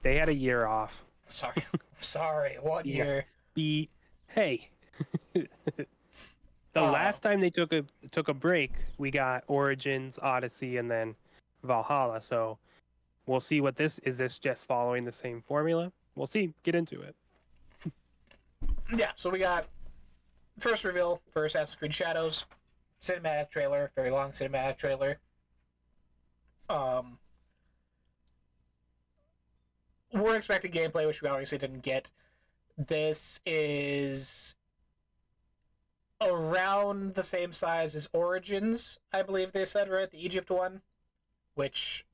They had a year off. Sorry, 1 Yeah. year. Hey. The last time they took a break, we got Origins, Odyssey, and then Valhalla. So we'll see what this is. This just following the same formula? We'll see. Get into it. Yeah, so we got first reveal for Assassin's Creed Shadows, cinematic trailer, very long cinematic trailer. We're expecting gameplay, which we obviously didn't get. This is around the same size as Origins, I believe they said, right? The Egypt one, which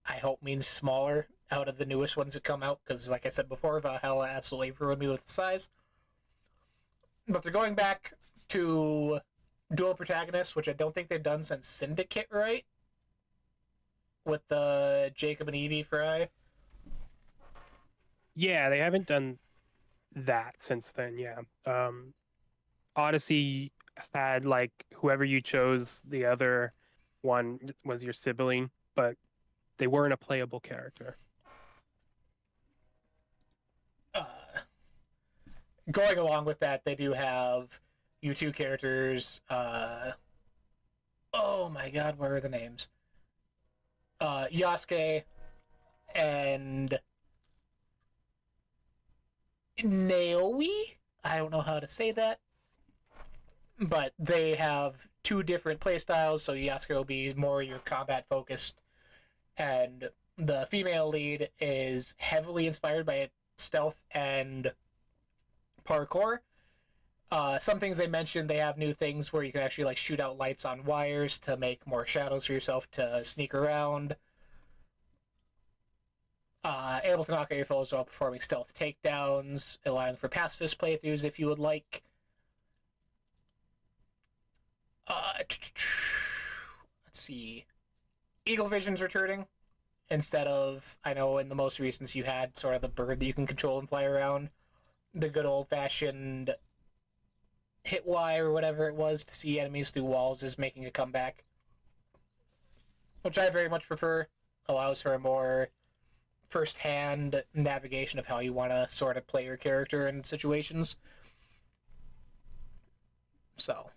I hope means smaller out of the newest ones that come out, because like I said before, Valhalla absolutely ruined me with the size. But they're going back to dual protagonists, which I don't think they've done since Syndicate, right? With the Jacob and Evie Fry. Yeah, they haven't done that since then. Yeah. Odyssey had like whoever you chose, the other one was your sibling, but they weren't a playable character. Going along with that, they do have you two characters. Oh my god, what are the names? Yasuke and Naoe? I don't know how to say that. But they have two different playstyles, so Yasuke will be more your combat focused, and the female lead is heavily inspired by stealth and parkour. Some things they mentioned, they have new things where you can actually like shoot out lights on wires to make more shadows for yourself to sneak around. Able to knock out your foes while performing stealth takedowns, allowing for pacifist playthroughs if you would like. Let's see. Eagle Vision's returning. Instead of, I know in the most recent you had sort of the bird that you can control and fly around. The good old-fashioned hit Y or whatever it was to see enemies through walls is making a comeback. Which I very much prefer. Allows for a more first-hand navigation of how you want to sort of play your character in situations. So,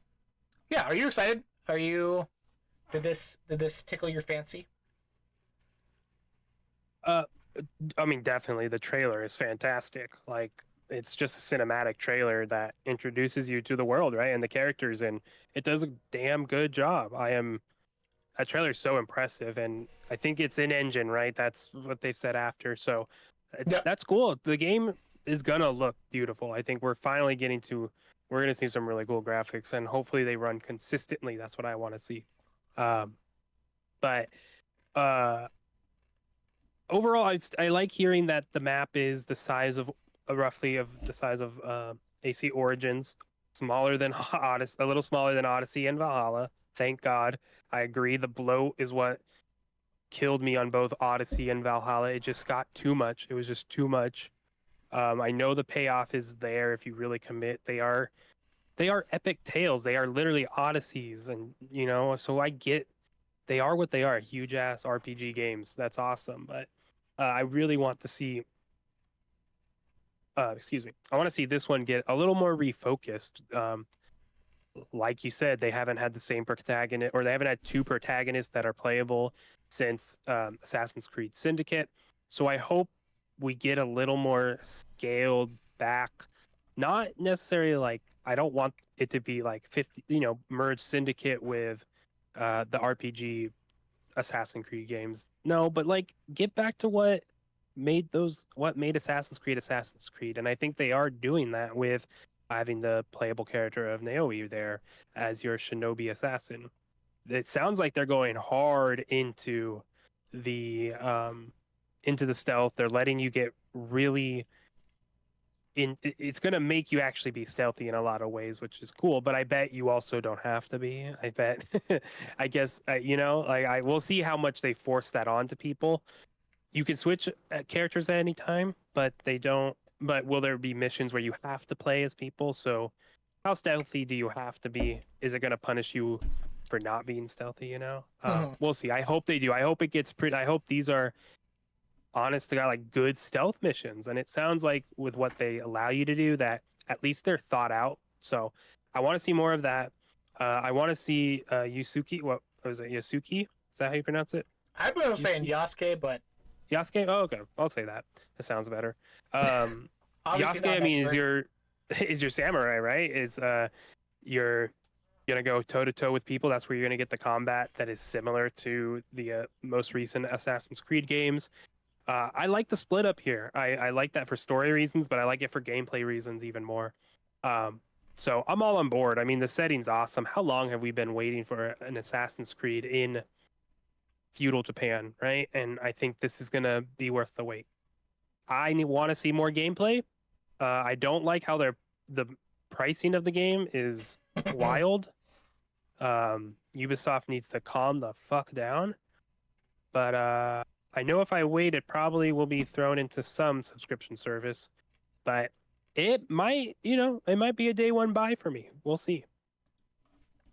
yeah, are you excited? Did this tickle your fancy? I mean, definitely the trailer is fantastic. Like, it's just a cinematic trailer that introduces you to the world, right? And the characters, and it does a damn good job. That trailer is so impressive, and I think it's in engine, right? That's what they've said after. So Yep. that's cool. The game is gonna look beautiful. I think we're gonna see some really cool graphics, and hopefully they run consistently. That's what I want to see. But overall, I like hearing that the map is the size of roughly of the size of AC Origins, smaller than Odyssey, a little smaller than Odyssey and Valhalla. Thank God. I agree. The bloat is what killed me on both Odyssey and Valhalla. It just got too much. It was just too much. I know the payoff is there if you really commit. They are epic tales. They are literally Odysseys, and so I get they are what they are, huge ass RPG games. That's awesome, but I really want to see. Excuse me. I want to see this one get a little more refocused. like you said, they haven't had the same protagonist, or they haven't had two protagonists that are playable since Assassin's Creed Syndicate. So I hope we get a little more scaled back. Not necessarily like, I don't want it to be like 50, merge Syndicate with the RPG Assassin's Creed games. No, but like get back to what made Assassin's Creed. And I think they are doing that with having the playable character of Naomi there as your shinobi assassin. It sounds like they're going hard the into the stealth. They're letting you get really it's going to make you actually be stealthy in a lot of ways, which is cool, but I bet you also don't have to be. I bet I guess like I we'll see how much they force that onto people. You can switch characters at any time, but they don't. But will there be missions where you have to play as people? So, how stealthy do you have to be? Is it going to punish you for not being stealthy? We'll see. I hope they do. I hope it gets pretty. I hope these are honest to God, like good stealth missions. And it sounds like with what they allow you to do, that at least they're thought out. So, I want to see more of that. I want to see Yusuke. What was it? Yasuki? Is that how you pronounce it? I've been saying Yasuke, but Yasuke? Oh, okay. I'll say that. That sounds better. obviously Yasuke, not I an mean, expert. is your samurai, right? Is you're gonna go toe to toe with people. That's where you're gonna get the combat that is similar to the most recent Assassin's Creed games. I like the split up here. I like that for story reasons, but I like it for gameplay reasons even more. So I'm all on board. I mean, the setting's awesome. How long have we been waiting for an Assassin's Creed in feudal Japan, right? And I think this is gonna be worth the wait. I want to see more gameplay. I don't like how the pricing of the game is wild. Ubisoft needs to calm the fuck down. But I know if I wait, it probably will be thrown into some subscription service. But it might, it might be a day one buy for me. We'll see.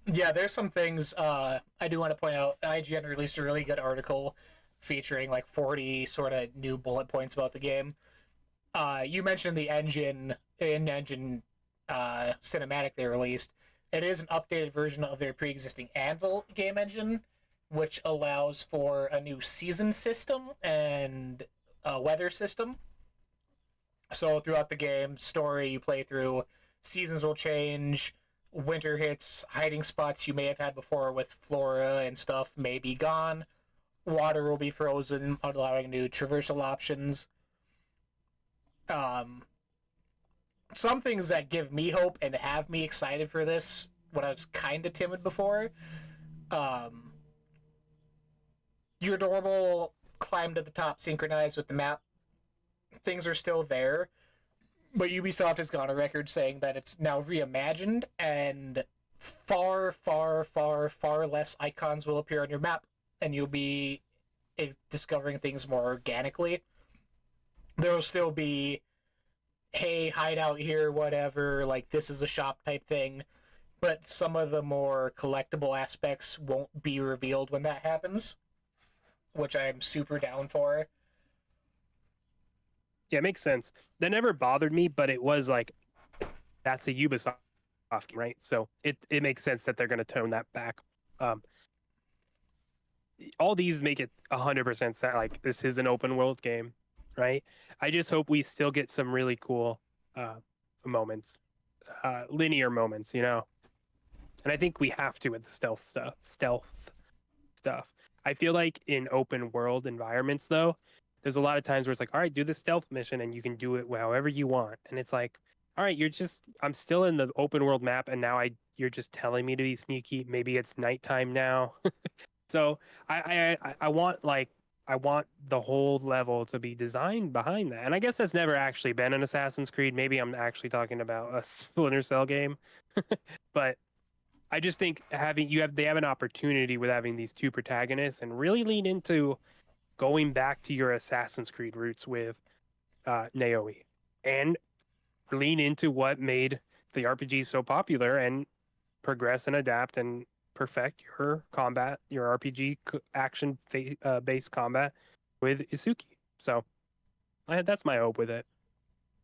Yeah, there's some things I do want to point out. IGN released a really good article featuring like 40 sort of new bullet points about the game. You mentioned the in-engine cinematic they released. It is an updated version of their pre-existing Anvil game engine, which allows for a new season system and a weather system. So throughout the game story you play through, seasons will change. Winter hits, hiding spots you may have had before with flora and stuff may be gone. Water will be frozen, allowing new traversal options. Some things that give me hope and have me excited for this, when I was kind of timid before. Your normal climb to the top synchronized with the map, things are still there, but Ubisoft has gone on record saying that it's now reimagined and far, far, far, far less icons will appear on your map, and you'll be discovering things more organically. There will still be, hey, hide out here, whatever, like this is a shop type thing, but some of the more collectible aspects won't be revealed when that happens, which I'm super down for. Yeah, it makes sense. That never bothered me, but it was like, that's a Ubisoft game, right? So it makes sense that they're going to tone that back. All these make it 100% like this is an open world game, right? I just hope we still get some really cool moments, linear moments, And I think we have to with the stealth stuff. I feel like in open world environments, though, there's a lot of times where it's like, all right, do the stealth mission and you can do it however you want. And it's like, all right, I'm still in the open world map and now you're just telling me to be sneaky. Maybe it's nighttime now. So I want the whole level to be designed behind that. And I guess that's never actually been an Assassin's Creed. Maybe I'm actually talking about a Splinter Cell game. But I just think they have an opportunity with having these two protagonists and really lean into going back to your Assassin's Creed roots with Naomi and lean into what made the RPG so popular and progress and adapt and perfect your combat, your RPG action based combat with Isuki. So that's my hope with it.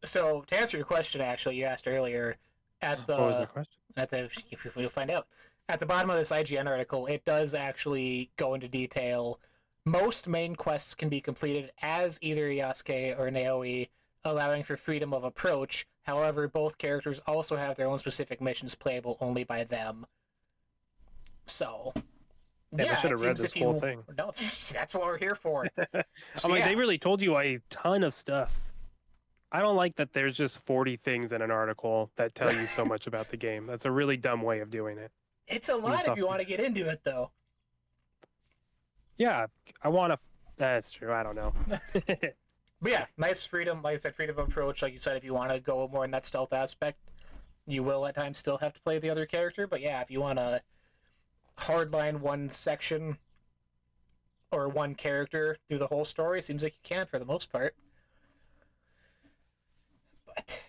So to answer your question, actually, you asked earlier, at What was the the question? if you'll find out at the bottom of this IGN article, it does actually go into detail. Most main quests can be completed as either Yasuke or Naoi, allowing for freedom of approach. However, both characters also have their own specific missions playable only by them. So, Damn, I yeah, should it have read seems this if whole you thing. no, that's what we're here for. So, I'm like, yeah, they really told you a ton of stuff. I don't like that there's just 40 things in an article that tell you so much about the game. That's a really dumb way of doing it. it's a lot if you want to get into it, though. Yeah, I want to. That's true. I don't know. But yeah, nice freedom. Like I said, freedom of approach. Like you said, if you want to go more in that stealth aspect, you will at times still have to play the other character. But yeah, if you want to hardline one section or one character through the whole story, it seems like you can for the most part. But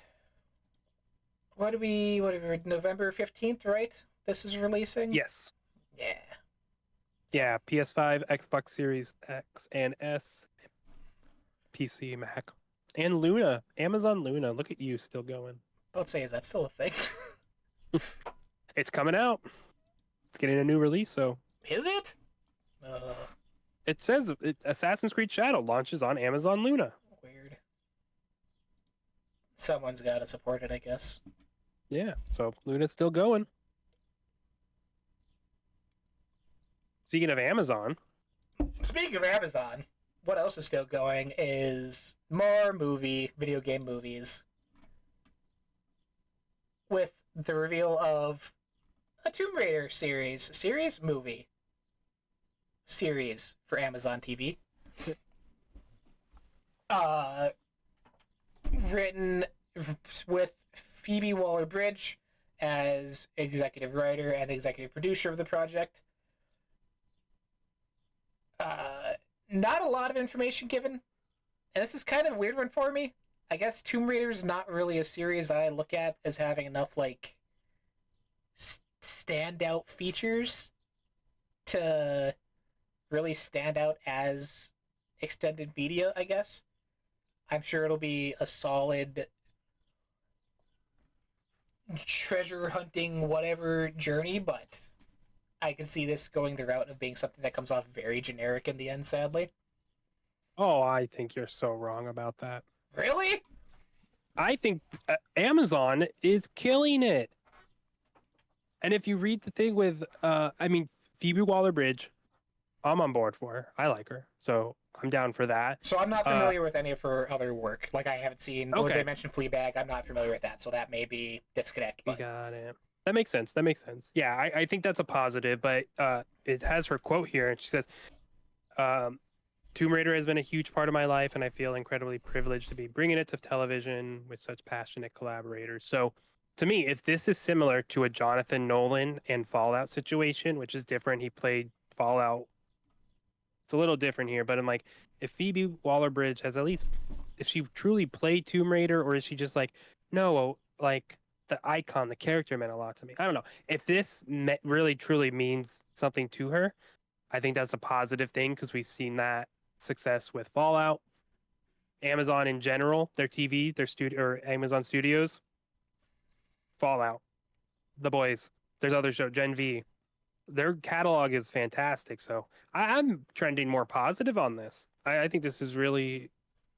what are we November 15th, right? This is releasing? Yes. Yeah. Yeah, PS5, Xbox Series X and S, PC, Mac, and Luna. Amazon Luna. Look at you still going. Let's say, is that still a thing? It's coming out. It's getting a new release, so Is it? it says Assassin's Creed Shadow launches on Amazon Luna. Weird. Someone's got to support it, I guess. Yeah, so Luna's still going. Speaking of Amazon, Speaking of Amazon, what else is still going is more video game movies. With the reveal of a Tomb Raider series for Amazon TV. Written with Phoebe Waller-Bridge as executive writer and executive producer of the project. Not a lot of information given, and this is kind of a weird one for me. I guess Tomb Raider is not really a series that I look at as having enough like standout features to really stand out as extended media, I guess. I'm sure it'll be a solid treasure hunting whatever journey, but I can see this going the route of being something that comes off very generic in the end, sadly. oh, I think you're so wrong about that. Really? I think Amazon is killing it. And if you read the thing with, Phoebe Waller-Bridge, I'm on board for her. I like her, so I'm down for that. So I'm not familiar with any of her other work. Like, I haven't seen, when Okay. they mentioned Fleabag, I'm not familiar with that, so that may be disconnect. You But got it. That makes sense. That makes sense. Yeah, I think that's a positive, but it has her quote here, and she says, Tomb Raider has been a huge part of my life, and I feel incredibly privileged to be bringing it to television with such passionate collaborators. So, to me, if this is similar to a Jonathan Nolan and Fallout situation, which is different, he played Fallout. It's a little different here, but I'm like, if Phoebe Waller-Bridge has at least, if she truly played Tomb Raider, or is she just like, no, like the icon, the character meant a lot to me. I don't know. If this really truly means something to her, I think that's a positive thing because we've seen that success with Fallout. Amazon in general, their TV, their studio, or Amazon Studios, Fallout, The Boys. There's other show, Gen V. Their catalog is fantastic. So I'm trending more positive on this. I think this is really,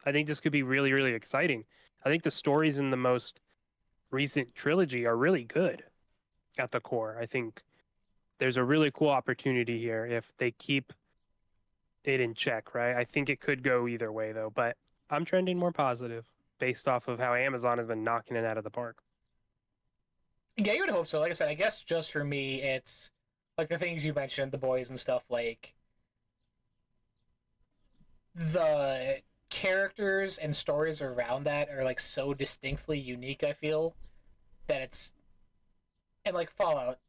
I think this could be really, really exciting. I think the stories in the most recent trilogy are really good at the core. I think there's a really cool opportunity here if they keep it in check, right? I think it could go either way though, but I'm trending more positive based off of how Amazon has been knocking it out of the park. yeah, you would hope so. Like I said, I guess just for me, it's like the things you mentioned, The Boys and stuff, like the characters and stories around that are like so distinctly unique, I feel, that it's, and like Fallout,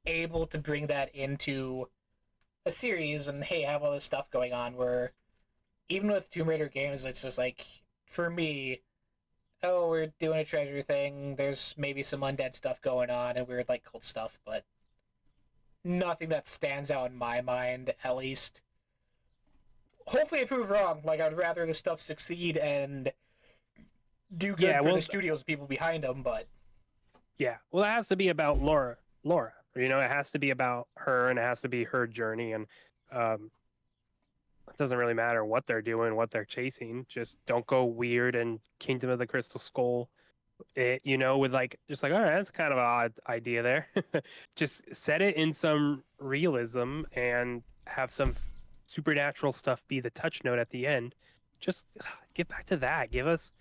able to bring that into a series and hey, have all this stuff going on where even with Tomb Raider games, it's just like, for me, oh, we're doing a treasure thing, there's maybe some undead stuff going on and weird like cult stuff, but nothing that stands out in my mind, at least. Hopefully I prove wrong. Like, I'd rather the stuff succeed and do good for the studios and people behind them, but Yeah. Well, it has to be about Laura. Laura. You know, it has to be about her, and it has to be her journey. And um, it doesn't really matter what they're doing, what they're chasing. Just don't go weird and Kingdom of the Crystal Skull. It, you know, with like just like, all right, that's kind of an odd idea there. Just set it in some realism and have some supernatural stuff be the touch note at the end. Just get back to that. Give us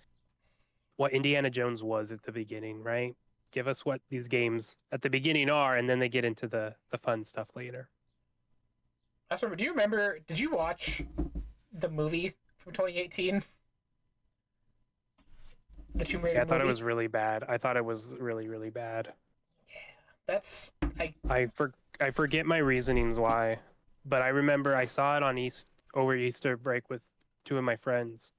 what Indiana Jones was at the beginning, right? Give us what these games at the beginning are, and then they get into the fun stuff later. I remember. Do you remember? Did you watch the movie from 2018? The Tomb Raider Yeah, I thought movie? it was really bad. I thought it was really, really bad. That's I I forget my reasonings why, but I remember I saw it on over Easter break with two of my friends,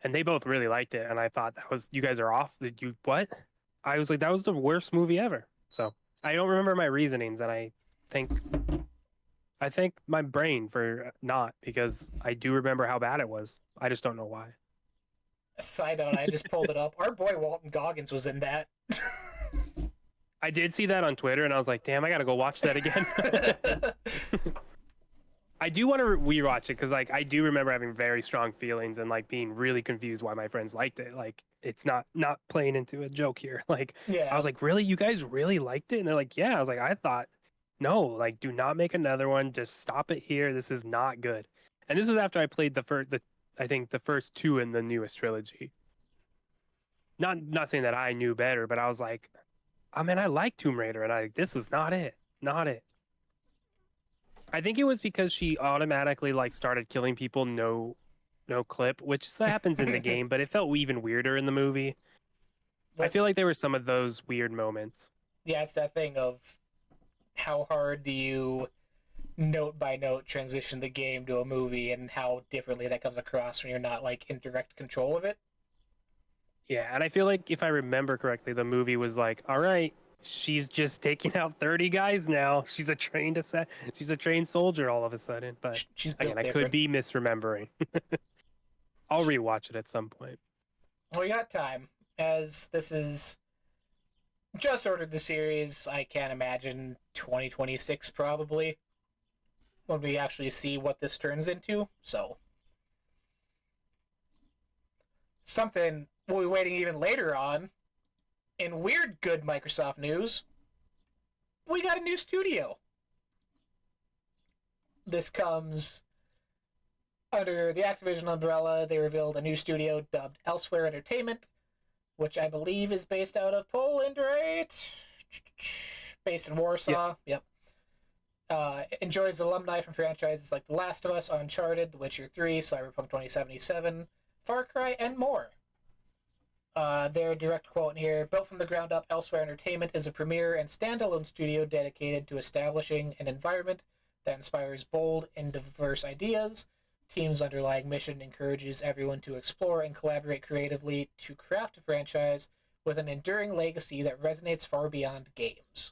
and they both really liked it. And I thought that was you guys are off. Did you what? I was like that was the worst movie ever. So I don't remember my reasonings, and think I thank my brain for not because I do remember how bad it was. I just don't know why. side note. I just pulled it up. Our boy Walton Goggins was in that. I did see that on Twitter, and I was like, damn, I gotta go watch that again. I do want to rewatch it because like I do remember having very strong feelings and like being really confused why my friends liked it. Like it's not playing into a joke here. Like I Yeah, was like, really, you guys really liked it? And they're like, yeah. I was like, I thought, no, like do not make another one. Just stop it here. This is not good. And this was after I played the I think the first two in the newest trilogy. Not saying that I knew better, but I was like, I mean, I like Tomb Raider, and this is not it, not it. I think it was because she automatically like started killing people no clip, which happens in the game, but it felt even weirder in the movie. I feel like there were some of those weird moments. yeah, it's that thing of how hard do you note by note transition the game to a movie and how differently that comes across when you're not like in direct control of it. Yeah, and I feel like if I remember correctly, the movie was like, all right, she's just taking out 30 guys now. She's a trained soldier all of a sudden. But She's built again, I could different. be misremembering. I'll rewatch it at some point. We got time, as this is just ordered the series. I can't imagine 2026 probably when we actually see what this turns into. So something we'll be waiting even later on. In weird good Microsoft news, we got a new studio. This comes under the Activision umbrella. They revealed a new studio dubbed Elsewhere Entertainment, which I believe is based out of Poland, right? Based in Warsaw. Yep. Enjoys alumni from franchises like The Last of Us, Uncharted, The Witcher 3, Cyberpunk 2077, Far Cry, and more. Their direct quote in here: built from the ground up, Elsewhere Entertainment is a premier and standalone studio dedicated to establishing an environment that inspires bold and diverse ideas. Team's underlying mission encourages everyone to explore and collaborate creatively to craft a franchise with an enduring legacy that resonates far beyond games.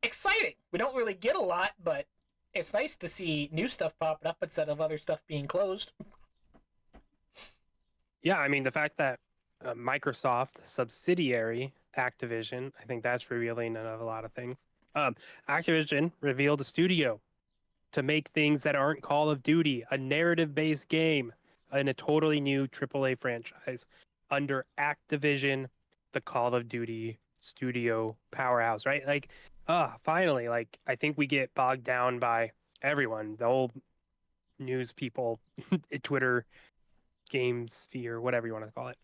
Exciting! We don't really get a lot, but it's nice to see new stuff popping up instead of other stuff being closed. Yeah, I mean the fact that Microsoft subsidiary Activision, I think that's revealing of a lot of things. Activision revealed a studio to make things that aren't Call of Duty, a narrative-based game in a totally new AAA franchise under Activision, the Call of Duty studio powerhouse, right? Like, finally, like I think we get bogged down by everyone, the old news people, Twitter, game sphere, whatever you want to call it.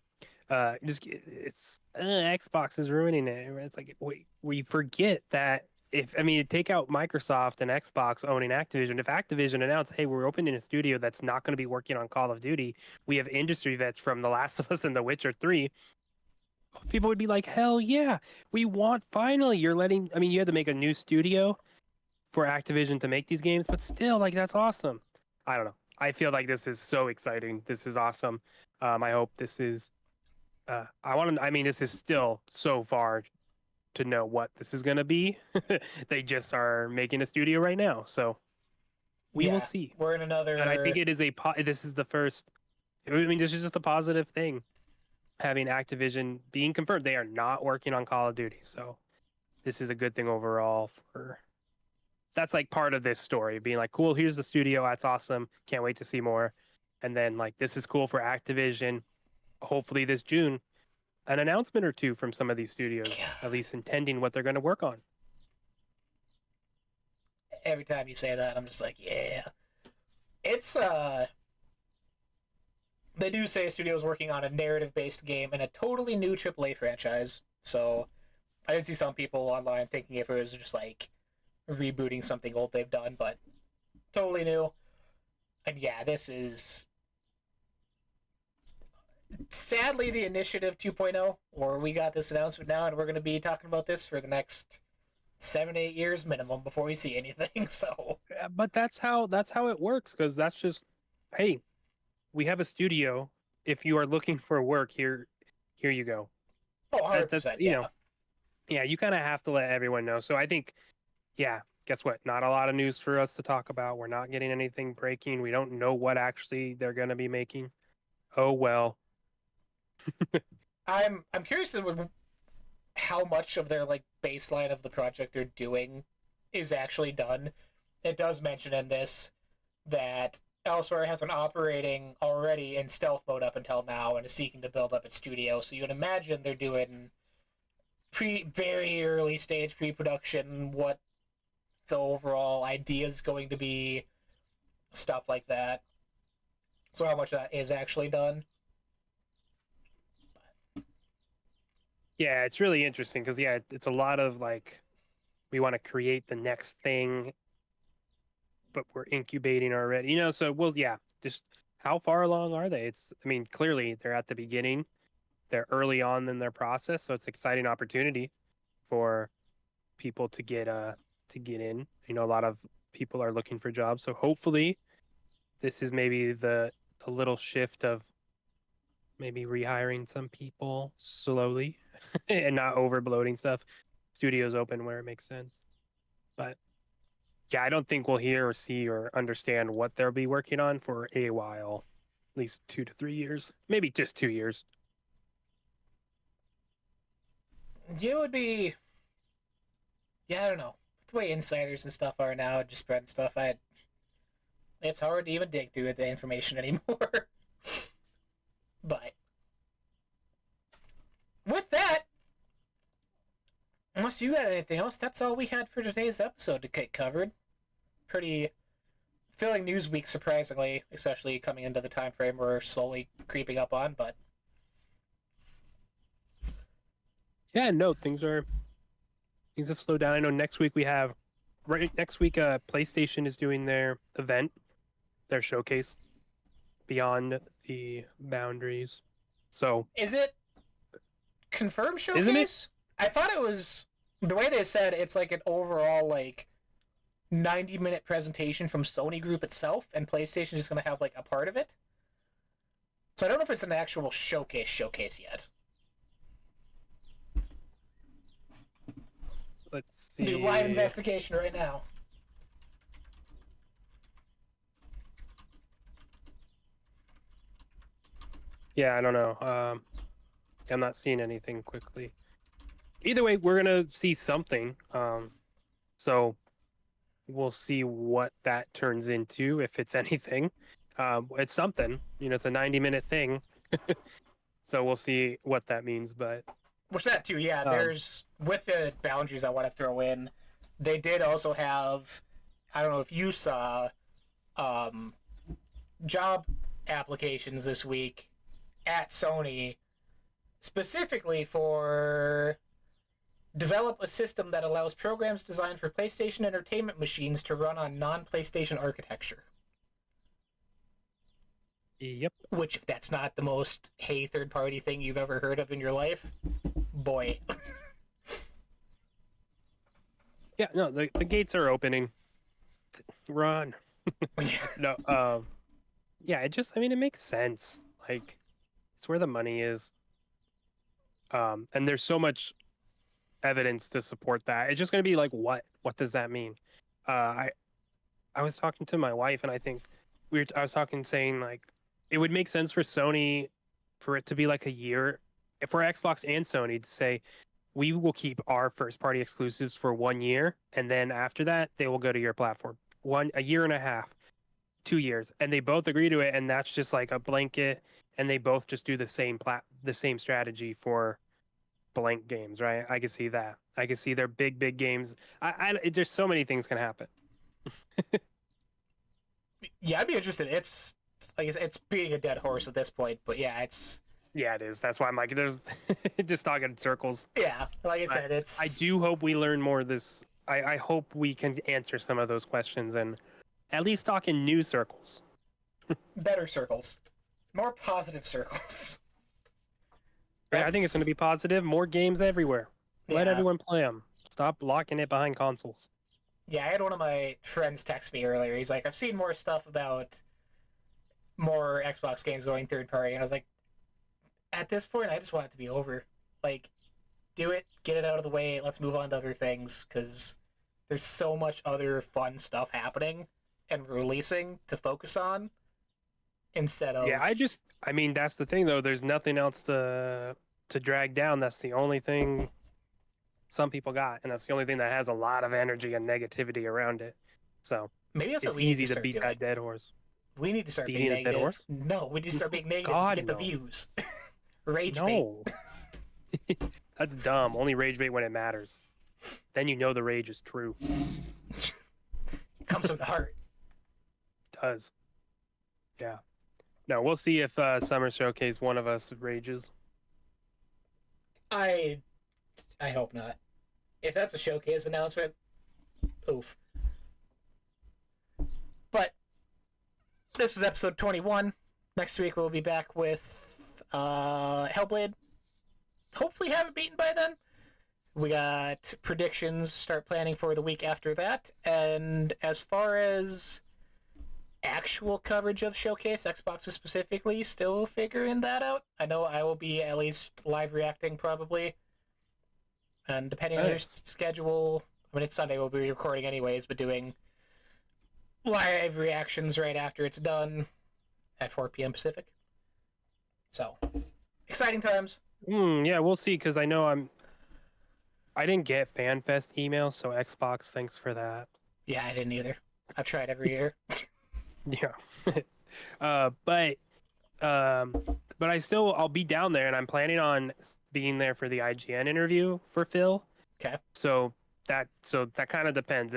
It's Xbox is ruining it. It's like we forget that take out Microsoft and Xbox owning Activision. If Activision announced, hey, we're opening a studio that's not going to be working on Call of Duty, we have industry vets from The Last of Us and The Witcher 3, people would be like, hell yeah, we want finally you're letting. I mean, you had to make a new studio for Activision to make these games, but still, like that's awesome. I don't know. I feel like this is so exciting. This is awesome. I hope this is. I mean, this is still so far to know what this is going to be. They just are making a studio right now, so we will see. We're in another. And I think it is this is the first. I mean, this is just a positive thing. having Activision being confirmed they are not working on Call of Duty. So this is a good thing overall for that's like part of this story being like, cool, here's the studio. That's awesome. Can't wait to see more. And then like, this is cool for Activision. Hopefully this June, an announcement or two from some of these studios, at least intending what they're going to work on. Every time you say that, I'm just like, yeah. It's they do say studio's working on a narrative-based game in a totally new AAA franchise. So I did see some people online thinking if it was just like rebooting something old they've done, but totally new. And yeah, this is sadly the Initiative 2.0, or we got this announcement now, and we're going to be talking about this for the next 7-8 years minimum before we see anything. So But that's how it works, because that's just, hey, we have a studio. If you are looking for work, here you go. oh, 100%, That's yeah. yeah, you kind of have to let everyone know. So I think, yeah, guess what? Not a lot of news for us to talk about. We're not getting anything breaking. We don't know what actually they're going to be making. Oh well. I'm curious how much of their like baseline of the project they're doing is actually done. It does mention in this that Elsewhere has been operating already in stealth mode up until now and is seeking to build up its studio. So you would imagine they're doing very early stage pre-production, what the overall idea is going to be, stuff like that. So how much of that is actually done? Yeah, it's really interesting because yeah, it's a lot of like we want to create the next thing, but we're incubating already. So yeah, just how far along are they? I mean, clearly they're at the beginning. They're early on in their process, so it's an exciting opportunity for people to get in. A lot of people are looking for jobs, so hopefully this is maybe the little shift of maybe rehiring some people slowly and not overbloating stuff. Studios open where it makes sense. But yeah, I don't think we'll hear or see or understand what they'll be working on for a while, at least 2 to 3 years, maybe just 2 years. You would be, yeah, I don't know. The way insiders and stuff are now, just spreading stuff, it's hard to even dig through the information anymore. But with that, unless you got anything else, that's all we had for today's episode to get covered. Pretty filling news week, surprisingly, especially coming into the time frame we're slowly creeping up on. But Yeah, no, things have slowed down. I know next week PlayStation is doing their event, their showcase, Beyond the Boundaries. So is it confirmed showcase? Isn't it? I thought it was the way they said it's like an overall like 90-minute presentation from Sony Group itself, and PlayStation is going to have like a part of it. So I don't know if it's an actual showcase yet. let's see. Do live investigation right now. Yeah, I don't know. I'm not seeing anything quickly. Either way, we're gonna see something. So we'll see what that turns into if it's anything. It's something. It's a 90-minute thing. So we'll see what that means. But Which that too, yeah. There's with the boundaries I want to throw in. They did also have, I don't know if you saw, job applications this week at Sony, specifically for develop a system that allows programs designed for PlayStation entertainment machines to run on non-PlayStation architecture. yep. Which, if that's not the most hey third-party thing you've ever heard of in your life, boy. Yeah, no, the gates are opening. Run. No, yeah, it makes sense. Like, it's where the money is. And there's so much evidence to support that. It's just going to be like, what does that mean? I was talking to my wife, and I think I was talking saying like it would make sense for Sony for it to be like a year for Xbox and Sony to say we will keep our first party exclusives for 1 year, and then after that they will go to your platform. A year and a half, 2 years, and they both agree to it, and that's just like a blanket, and they both just do the same strategy for blank games, right? I can see that. I can see their big games. There's so many things can happen. Yeah, I'd be interested. It's like I said, it's beating a dead horse at this point, but yeah, it's Yeah, it is. That's why I'm like, there's just talking in circles. yeah, like I said, it's I do hope we learn more of this. I hope we can answer some of those questions and at least talk in new circles. better circles, more positive circles. Yeah, I think it's going to be positive. More games everywhere. Let Yeah. everyone play them. Stop locking it behind consoles. Yeah, I had one of my friends text me earlier. He's like, I've seen more stuff about more Xbox games going third party, and I was like, at this point, I just want it to be over. Like, do it, get it out of the way. Let's move on to other things because there's so much other fun stuff happening and releasing to focus on instead of Yeah, I mean, that's the thing though. There's nothing else to drag down. That's the only thing some people got, and that's the only thing that has a lot of energy and negativity around it. So maybe that's what it's we need easy to to start beat doing. that dead horse. We need to start being Beating a dead negative. horse? No, we need to start being negative God, to get the no. views. Rage bait. No, that's dumb. Only rage bait when it matters. Then you know the rage is true. Comes from the heart. Does. Yeah. No, we'll see if Summer Showcase one of us rages. I hope not. If that's a showcase announcement, oof. But this is episode 21. Next week we'll be back with Hellblade. Hopefully have it beaten by then. We got predictions, start planning for the week after that. And as far as actual coverage of Showcase, Xbox specifically, still figuring that out. I know I will be at least live reacting probably. And depending on your Nice. schedule, I mean, it's Sunday, we'll be recording anyways, but doing live reactions right after it's done at 4 p.m. Pacific. So, exciting times. Yeah, we'll see. Because I know I didn't get FanFest email, so Xbox, thanks for that. Yeah, I didn't either. I've tried every year. Yeah. But I'll be down there, and I'm planning on being there for the IGN interview for Phil. Okay. So that kind of depends.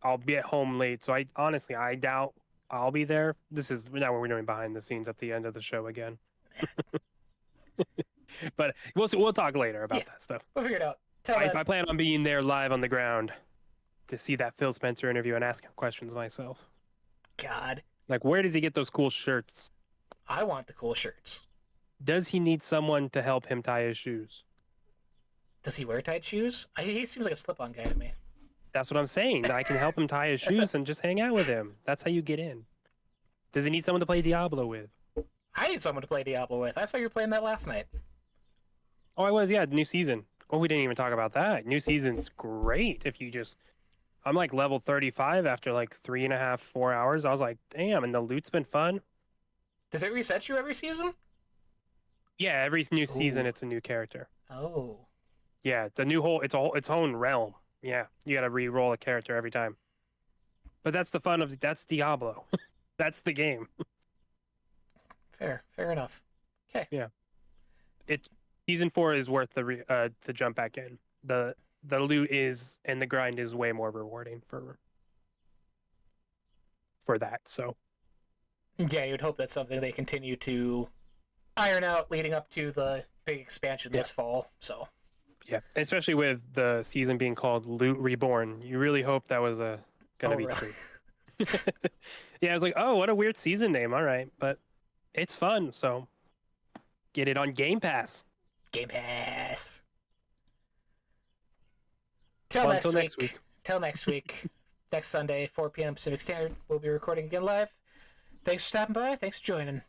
I'll be at home late, so I doubt I'll be there. This is now what we're doing behind the scenes at the end of the show again. But we'll talk later about that stuff. We'll figure it out. I plan on being there live on the ground to see that Phil Spencer interview and ask him questions myself. God, Like, where does he get those cool shirts? I want the cool shirts. Does he need someone to help him tie his shoes? Does he wear tight shoes? He seems like a slip-on guy to me. That's what I'm saying. I can help him tie his shoes and just hang out with him. That's how you get in. Does he need someone to play Diablo with? I need someone to play Diablo with. I saw you were playing that last night. Oh, I was, yeah, new season. Oh, we didn't even talk about that. New season's great if you just... I'm like level 35 after like 3.5, 4 hours. I was like, damn, and the loot's been fun. Does it reset you every season? Yeah, every new season Ooh. it's a new character. Oh. Yeah, it's a new it's its own realm. Yeah, you gotta re-roll a character every time. But that's the fun of that's Diablo. That's the game. Fair enough. Okay. Season 4 is worth the jump back in. The loot is and the grind is way more rewarding for that. So Yeah, you'd hope that's something they continue to iron out leading up to the big expansion this fall. So yeah, especially with the season being called Loot Reborn, you really hope that was gonna be really? true. Yeah, I was like, oh, what a weird season name. All right, but it's fun, so get it on Game Pass. Game Pass. Well, Till until next week. Till next week. Next Sunday, 4 p.m. Pacific Standard. We'll be recording again live. Thanks for stopping by. Thanks for joining.